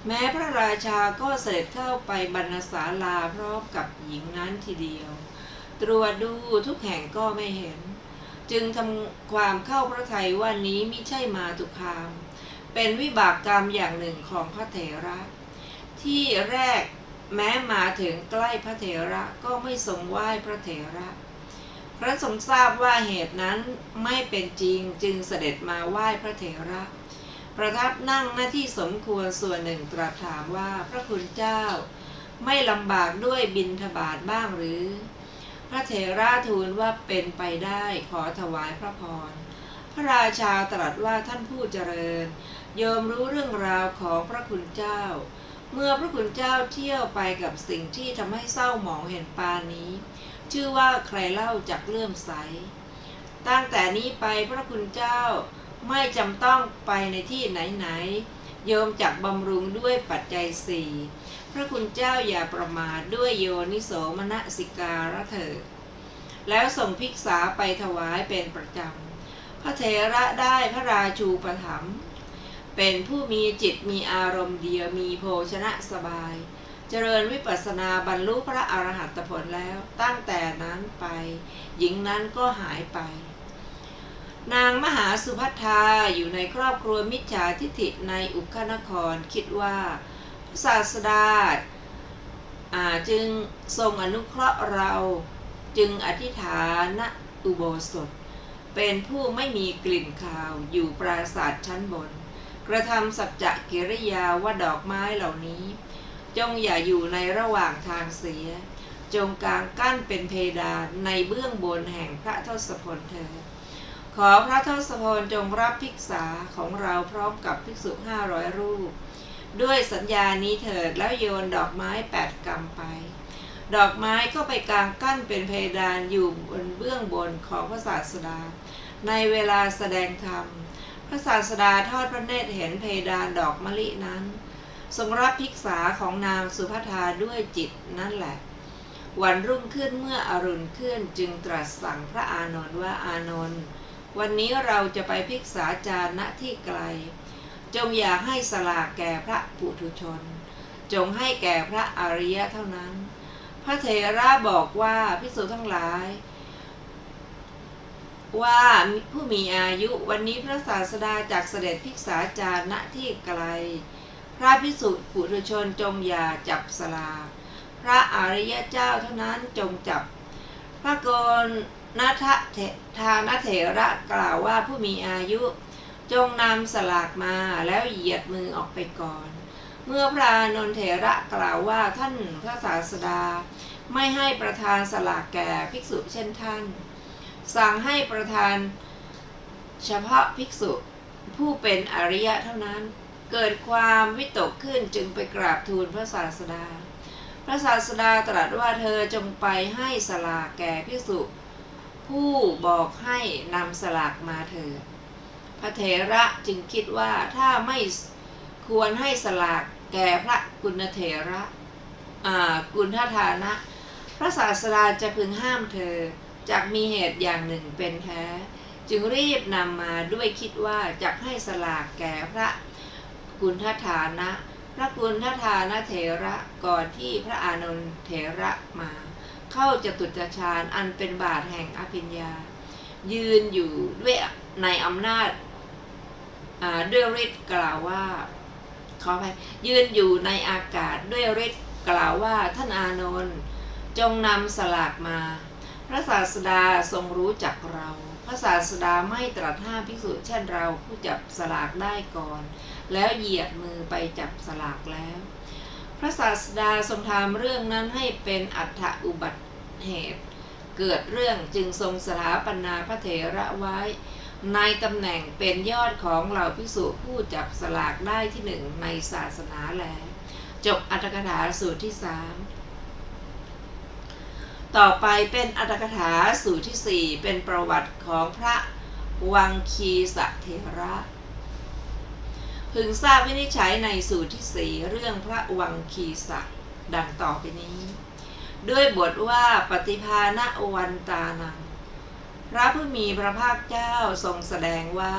แม้พระราชาก็เสด็จเข้าไปบรรณศาลาพร้อมกับหญิงนั้นทีเดียวตรวจดูทุกแห่งก็ไม่เห็นจึงทำความเข้าพระทัยว่านี้มิใช่มาตุคามเป็นวิบากกรรมอย่างหนึ่งของพระเถระที่แรกแม้มาถึงใกล้พระเถระก็ไม่ทรงไหว้พระเถระพระทรงทราบว่าเหตุนั้นไม่เป็นจริงจึงเสด็จมาไหว้พระเถระประทับนั่งหน้าที่สมควรส่วนหนึ่งตรัสถามว่าพระคุณเจ้าไม่ลำบากด้วยบิณฑบาตบ้างหรือพระเถระทูลว่าเป็นไปได้ขอถวายพระพรพระราชาตรัสว่าท่านผู้เจริญโยมรู้เรื่องราวของพระคุณเจ้าเมื่อพระคุณเจ้าเที่ยวไปกับสิ่งที่ทำให้เศร้าหมองเห็นปานนี้ ชื่อว่าใครเล่าจักเลื่อมใสตั้งแต่นี้ไปพระคุณเจ้าไม่จำต้องไปในที่ไหนๆโยมจักบำรุงด้วยปัจจัยสี่พระคุณเจ้าอย่าประมาทด้วยโยนิโสมนสิการะเถิดแล้วส่งภิกษาไปถวายเป็นประจำพระเถระได้พระราชูปถัมภ์เป็นผู้มีจิตมีอารมณ์เดียวมีโภชนะสบายเจริญวิปัสสนาบรรลุพระอรหัตผลแล้วตั้งแต่นั้นไปหญิงนั้นก็หายไปนางมหาสุภัททาอยู่ในครอบครัวมิจฉาทิฐิในอุคานครคิดว่าพระศาสดาจึงทรงอนุเคราะห์เราจึงอธิษฐานอุโบสถเป็นผู้ไม่มีกลิ่นคาวอยู่ปราสาทชั้นบนกระทำสัจจะกิริยาว่าดอกไม้เหล่านี้จงอย่าอยู่ในระหว่างทางเสียจงกางกั้นเป็นเพดานในเบื้องบนแห่งพระทศพลเถิดขอพระทศพลจงรับภิกษาของเราพร้อมกับภิกษุ500 รูปด้วยสัญญานี้เถิดแล้วโยนดอกไม้8 กำไปดอกไม้ก็ไปกางกั้นเป็นเพดานอยู่บนเบื้องบนของพระศาสดาในเวลาแสดงธรรมพระศาสดาทอดพระเนตรเห็นเพดานดอกมะลินั้นทรงรับภิกษาของนางสุภัททาด้วยจิตนั่นแหละวันรุ่งขึ้นเมื่ออรุณขึ้นจึงตรัสสั่งพระอานนท์ว่าอานนท์วันนี้เราจะไปภิกษาจารณที่ไกลจงอย่าให้สลากแก่พระปุถุชนจงให้แก่พระอริยะเท่านั้นพระเถระบอกว่าภิกษุทั้งหลายว่าผู้มีอายุวันนี้พระศาสดาจักเสด็จภิกษาจารณที่ไกลพระภิกษุปุถุชนจงอย่าจับสลากพระอริยเจ้าเท่านั้นจงจับพระโกณฑานเถระกล่าวว่าผู้มีอายุจงนำสลากมาแล้วเหยียดมือออกไปก่อนเมื่อพระอานนท์เถระกล่าวว่าท่านพระศาสดาไม่ให้ประทานสลากแก่ภิกษุเช่นท่านสั่งให้ประทานเฉพาะภิกษุผู้เป็นอริยะเท่านั้นเกิดความวิตกขึ้นจึงไปกราบทูลพระศาสดาพระศาสดาตรัสว่าเธอจงไปให้สลากแก่ภิกษุผู้บอกให้นำสลากมาเถิดพระเถระจึงคิดว่าถ้าไม่ควรให้สลากแก่พระกุณเถระกุณฑทานะพระศาสดาจะพึงห้ามเธอจากมีเหตุอย่างหนึ่งเป็นแท้จึงรีบนำมาด้วยคิดว่าจะให้สลากแก่พระกุณฑทานะพระกุณฑทานะเถระก่อนที่พระอานนท์เถระมาเข้าจตุตฌานอันเป็นบาทแห่งอภิญญายืนอยู่ด้วยในอำนาจด้วยฤทธิ์กล่าวว่าขอไปยืนอยู่ในอากาศด้วยฤทธิ์กล่าวว่าท่านอานนท์จงนำสลากมาพระศาสดาทรงรู้จักเราพระศาสดาไม่ตรัสห้ามภิกษุเช่นเราผู้จับสลากได้ก่อนแล้วเหยียดมือไปจับสลากแล้วพระศาสดาทรงทำเรื่องนั้นให้เป็นอัฏฐอุบัติเหตุเกิดเรื่องจึงทรงสถาปนาพระเถระไว้ในตำแหน่งเป็นยอดของเหล่าภิกษุผู้จับสลากได้ที่ 1ในศาสนาแล้วจบอรรถกถาสูตรที่ 3ต่อไปเป็นอรรถกถาสูตรที่ 4เป็นประวัติของพระวังคีสเถระพึงทราบวินิจฉัยในสูตรที่ 4เรื่องพระวังคีสะดังต่อไปนี้ด้วยบทว่าปฏิภาณวันตานังพระผู้มีพระภาคเจ้าทรงแสดงว่า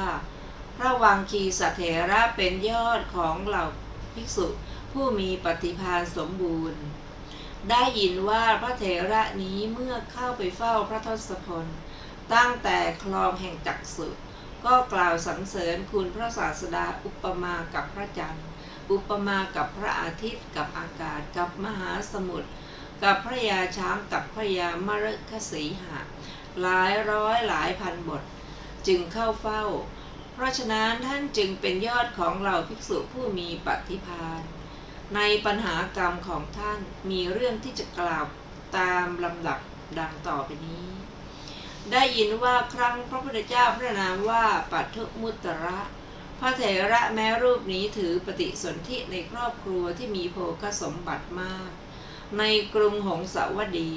พระวังคีสเถระเป็นยอดของเหล่าภิกษุผู้มีปฏิภาณสมบูรณ์ได้ยินว่าพระเถระนี้เมื่อเข้าไปเฝ้าพระทศพลตั้งแต่คลองแห่งจักษุก็กล่าวสรรเสริญคุณพระศาสดาอุปมากับพระจันทร์อุปมากับพระอาทิตย์กับอากาศกับมหาสมุทรกับพระยาช้างกับพระยามฤคสีหะหลายร้อยหลายพันบทจึงเข้าเฝ้าเพราะฉะนั้นท่านจึงเป็นยอดของเหล่าภิกษุผู้มีปฏิภาณในปัญหากรรมของท่านมีเรื่องที่จะกล่าวตามลำดับดังต่อไปนี้ได้ยินว่าครั้งพระพุทธเจ้าพระนามว่าปัทุมุตตระพระเถระแม้รูปนี้ถือปฏิสนธิในครอบครัวที่มีโภคสมบัติมากในกรุงหงสาวดี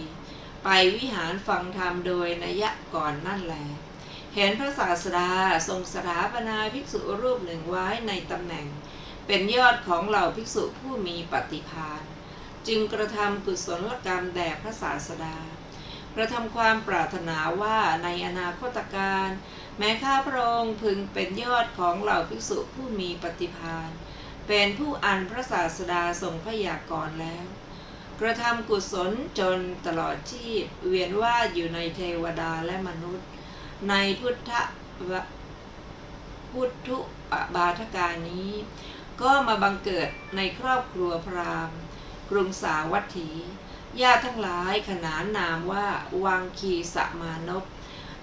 ไปวิหารฟังธรรมโดยนัยยะก่อนนั่นแลเห็นพระศาสดาทรงสถาปนาภิกษุรูปหนึ่งไว้ในตำแหน่งเป็นยอดของเหล่าภิกษุผู้มีปฏิภาณจึงกระทำกุศลกรรมแด่พระศาสดากระทำความปรารถนาว่าในอนาคตการแม้ข้าพระองค์พึงเป็นยอดของเหล่าภิกษุผู้มีปฏิภาณเป็นผู้อันพระศาสดาทรงพยากรณ์แล้วกระทำกุศลจนตลอดชีพเวียนว่ายอยู่ในเทวดาและมนุษย์ในพุทธุบาทการนี้ก็มาบังเกิดในครอบครัวพราหมณ์กรุงสาวัตถีญาติทั้งหลายขนานนามว่าวังคีสมานพ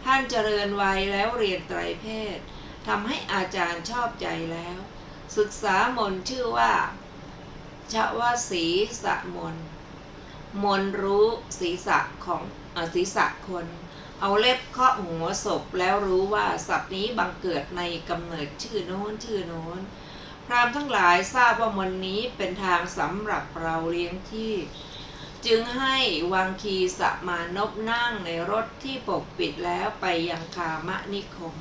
ท่านเจริญวัยแล้วเรียนไตรเพศทำให้อาจารย์ชอบใจแล้วศึกษามนต์ชื่อว่าชวสีสมนต์มนต์รู้ศีรษะของศีรษะคนเอาเล็บเคาะหัวศพแล้วรู้ว่าศัพท์นี้บังเกิดในกำเนิดชื่อโน้นชื่อโน้นพราหมณ์ทั้งหลายทราบว่ามนต์นี้เป็นทางสำหรับเราเลี้ยงที่จึงให้วังคีสมานพนั่งในรถที่ปกปิดแล้วไปยังคามนิคม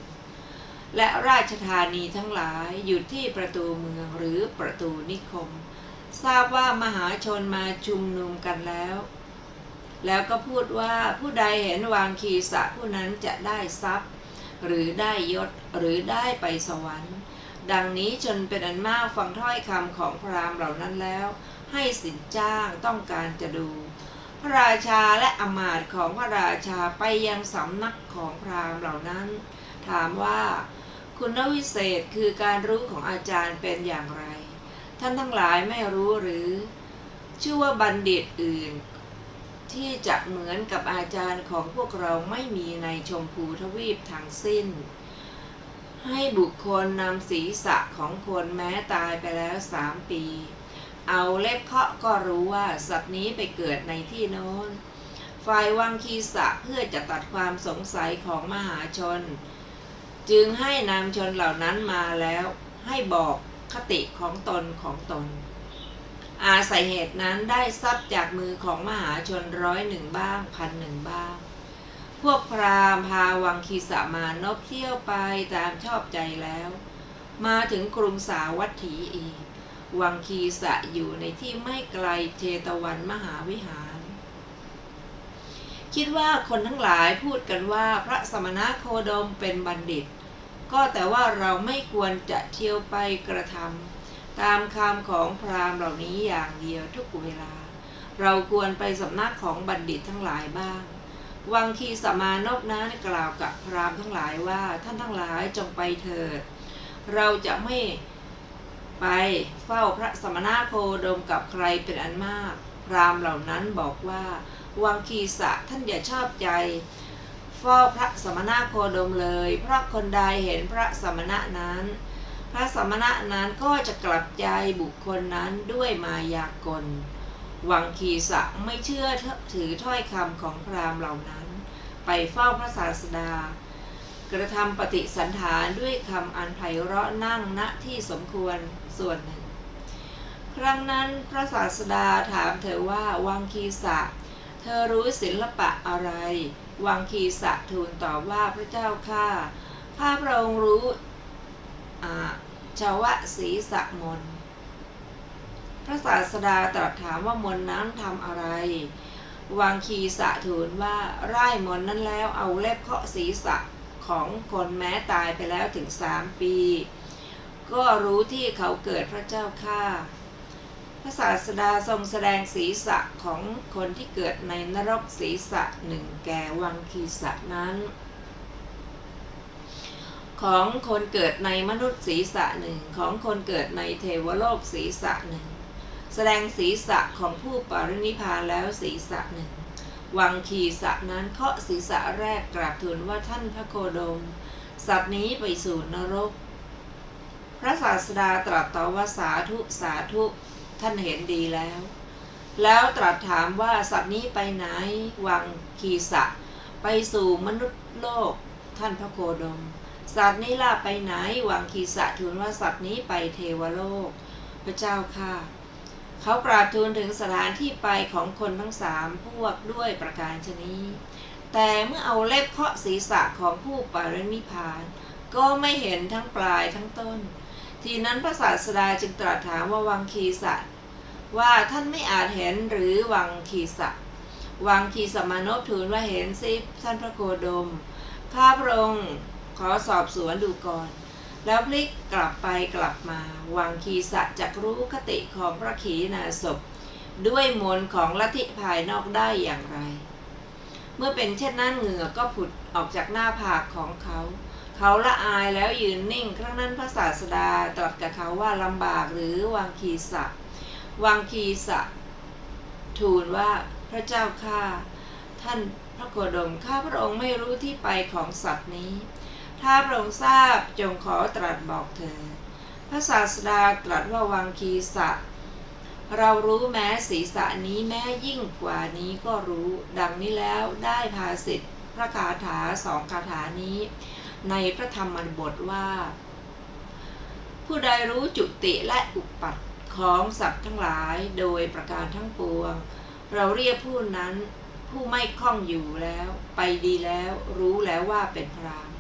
และราชธานีทั้งหลายอยู่ที่ประตูเมืองหรือประตูนิคมทราบว่ามหาชนมาชุมนุมกันแล้วก็พูดว่าผู้ใดเห็นวังคีสะผู้นั้นจะได้ทรัพย์หรือได้ยศหรือได้ไปสวรรค์ดังนี้จนเป็นอันมากฟังถ้อยคำของพราหมณ์เหล่านั้นแล้วให้สินจ้างต้องการจะดูพระราชาและอมาตย์ของพระราชาไปยังสำนักของพราหมณ์เหล่านั้นถามว่าคุณวิเศษคือการรู้ของอาจารย์เป็นอย่างไรท่านทั้งหลายไม่รู้หรือชื่อว่าบัณฑิตอื่นที่จะเหมือนกับอาจารย์ของพวกเราไม่มีในชมพูทวีปทั้งสิ้นให้บุคคลนำศีรษะของคนแม้ตายไปแล้ว3 ปีเอาเล็บเคาะก็รู้ว่าสัตว์นี้ไปเกิดในที่โน้นฝ่ายวังคีสะเพื่อจะตัดความสงสัยของมหาชนจึงให้นำชนเหล่านั้นมาแล้วให้บอกคติของตนอาศัยเหตุนั้นได้ทรัพย์จากมือของมหาชน101 บ้าง 1,001 บ้างพวกพราหมณ์พาวังคีสมานพเที่ยวไปตามชอบใจแล้วมาถึงกรุงสาวัตถีอีกวังคีสะอยู่ในที่ไม่ไกลเชตวันมหาวิหารคิดว่าคนทั้งหลายพูดกันว่าพระสมณโคดมเป็นบัณฑิตก็แต่ว่าเราไม่ควรจะเที่ยวไปกระทำตามคำของพราหมณ์เหล่านี้อย่างเดียวทุกเวลาเราควรไปสำนักของบัณฑิตทั้งหลายบ้างวังคีสมานพนั้นกล่าวกับพราหมณ์ทั้งหลายว่าท่านทั้งหลายจงไปเถิดเราจะไม่ไปเฝ้าพระสมณโคดมกับใครเป็นอันมากพราหมณ์เหล่านั้นบอกว่าวังคีสะท่านอย่าชอบใจเฝ้าพระสมณโคดมเลยเพราะคนใดเห็นพระสมณะนั้นพระสมณะนั้นก็จะกลับใจบุคคลนั้นด้วยมายากลวังคีสะไม่เชื่อถือถ้อยคำของพราหมณ์เหล่านั้นไปเฝ้าพระศาสดากระทำปฏิสันถานด้วยคำอันไพเราะนั่งณที่สมควรส่วนหนึ่งครั้งนั้นพระศาสดาถามเธอว่าวังคีสะเธอรู้ศิลปะอะไรวังคีสะทูลตอบว่าพระเจ้าข้าพระองค์รู้ชวสีสมนต์พระศาสดาตรัสถามว่ามนต์นั้นทำอะไรวังคีสะทูลว่าร่ายมนต์นั้นแล้วเอาเล็บเคาะศีรษะของคนแม้ตายไปแล้วถึง3 ปีก็รู้ที่เขาเกิดพระเจ้าข้าพระศาสดาทรงแสดงศีรษะของคนที่เกิดในนรกศีรษะ1แก่วังคีสะนั้นของคนเกิดในมนุษย์ศีรษะ1ของคนเกิดในเทวโลกศีรษะ1แสดงศีรษะของผู้ปรินิพพานแล้วศีรษะ1วังคีสะนั้นเคาะศีรษะแรกกราบทูลว่าท่านพระโคดมสัตว์นี้ไปสู่นรกพระศาสดาตรัสตอบว่าสาธุสาธุท่านเห็นดีแล้วตรัสถามว่าสัตว์นี้ไปไหนวังคีสะไปสู่มนุษย์โลกท่านพระโคดมสัตว์นี้ล่ะไปไหนวังคีสะทูลว่าสัตว์นี้ไปเทวโลกพระเจ้าข้า เขากราบทูลถึงสถานที่ไปของคนทั้งสามพวกด้วยประการชนีแต่เมื่อเอาเล็บเคาะศีรษะของผู้ปรินิพพานก็ไม่เห็นทั้งปลายทั้งต้นทีนั้นพระศาสดาจึงตรัสถามว่าวังคีสะว่าท่านไม่อาจเห็นหรือวังคีสะวังคีสมานพทูลว่าเห็นสิท่านพระโคดมข้าพระองค์ขอสอบสวนดูก่อนแล้วพลิกกลับไปกลับมาวังคีสะจักรู้คติของพระขีณาสพด้วยมนต์ของลัทธิภายนอกได้อย่างไรเมื่อเป็นเช่นนั้นเหงื่อก็ผุดออกจากหน้าผากของเขาละอายแล้วยืนนิ่งครั้งนั้นพระศาสดาตรัสกับเขาว่าลำบากหรือวังคีสะวังคีสะทูลว่าพระเจ้าข้าท่านพระโคดมข้าพระองค์ไม่รู้ที่ไปของสัตว์นี้ถ้าพระองค์ทราบจงขอตรัสบอกเถิดพระศาสดาตรัสว่าวังคีสะเรารู้แม้ศีรษะนี้แม้ยิ่งกว่านี้ก็รู้ดังนี้แล้วได้ภาษิตพระคาถาสองคาถานี้ในพระธรรมบทว่าผู้ใดรู้จุติและอุปัฏฐของสัตว์ทั้งหลายโดยประการทั้งปวงเราเรียกผู้นั้นผู้ไม่คล่องอยู่แล้วไปดีแล้วรู้แล้วว่าเป็นพราม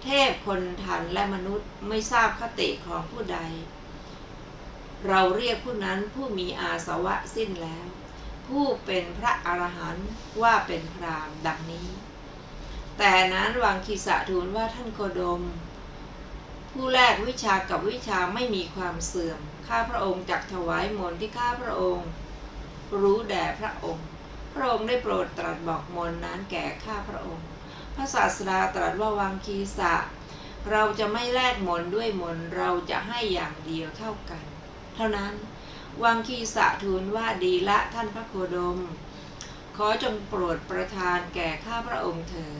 เทพคนทันและมนุษย์ไม่ทราบคติของผู้ใดเราเรียกผู้นั้นผู้มีอาสวะสิ้นแล้วผู้เป็นพระอรหันต์ว่าเป็นพรามดังนี้แต่นั้นวังคีสะทูลว่าท่านโคดมผู้แลกวิชากับวิชาไม่มีความเสื่อมข้าพระองค์จักถวายมนต์ที่ข้าพระองค์รู้แด่พระองค์พระองค์ได้โปรดตรัสบอกมนต์นั้นแก่ข้าพระองค์พระศาสดาตรัสว่าวังคีสะเราจะไม่แลกมนต์ด้วยมนต์เราจะให้อย่างเดียวเท่ากันเท่านั้นวังคีสะทูลว่าดีละท่านพระโคดมขอจงโปรดประทานแก่ข้าพระองค์เถิด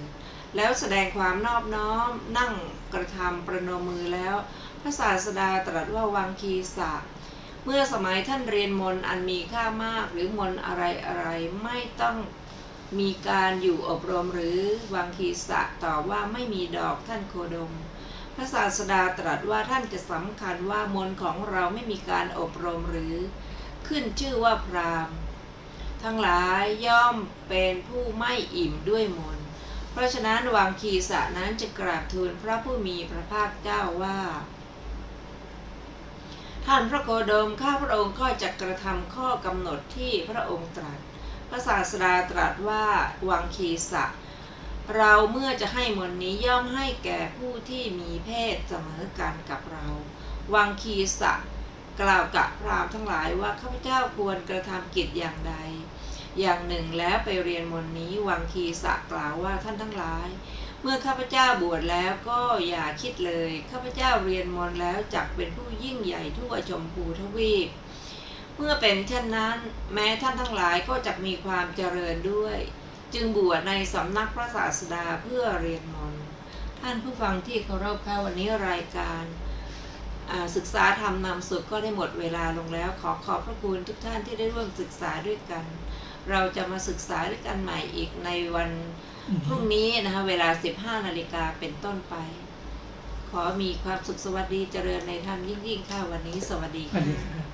แล้วแสดงความนอบน้อมนั่งกระทำประนมมือแล้วพระศาสดาตรัสว่าวังคีสะเมื่อสมัยท่านเรียนมนต์อันมีค่ามากหรือมนต์อะไรไม่ต้องมีการอยู่อบรมหรือวังคีสะตอบว่าไม่มีดอกท่านโคดมพระศาสดาตรัสว่าท่านจะสำคัญว่ามนต์ของเราไม่มีการอบรมหรือขึ้นชื่อว่าพราหมณ์ทั้งหลายย่อมเป็นผู้ไม่อิ่มด้วยมนต์เพราะฉะนั้นวังคีสะนั้นจะกราบทูลพระผู้มีพระภาคเจ้าว่าท่านพระโคดมข้าพระองค์ก็จะกระทำข้อกำหนดที่พระองค์ตรัสพระศาสดาตรัสว่าวังคีสะเราเมื่อจะให้มนต์นี้ย่อมให้แก่ผู้ที่มีเพศเสมอกันกับเราวังคีสะกล่าวกับพราหมณ์ทั้งหลายว่าข้าพเจ้าควรกระทำกิจอย่างใดอย่างหนึ่งแล้วไปเรียนมนต์นี้วังคีสะกล่าวว่าท่านทั้งหลายเมื่อข้าพเจ้าบวชแล้วก็อย่าคิดเลยข้าพเจ้าเรียนมนต์แล้วจักเป็นผู้ยิ่งใหญ่ทั่วชมพูทวีปเมื่อเป็นเช่นนั้นแม้ท่านทั้งหลายก็จะมีความเจริญด้วยจึงบวชในสำนักพระศาสดาเพื่อเรียนมนต์ท่านผู้ฟังที่เคารพค่ะวันนี้รายการศึกษาธรรมนำสุขก็ได้หมดเวลาลงแล้วขอขอบพระคุณทุกท่านที่ได้ร่วมศึกษาด้วยกันเราจะมาศึกษาด้วยกันใหม่อีกในวันพรุ่งนี้นะคะเวลา 15 นาฬิกาเป็นต้นไปขอมีความสุขสวัสดีเจริญในธรรมยิ่งๆค่ะวันนี้สวัสดีค่ะ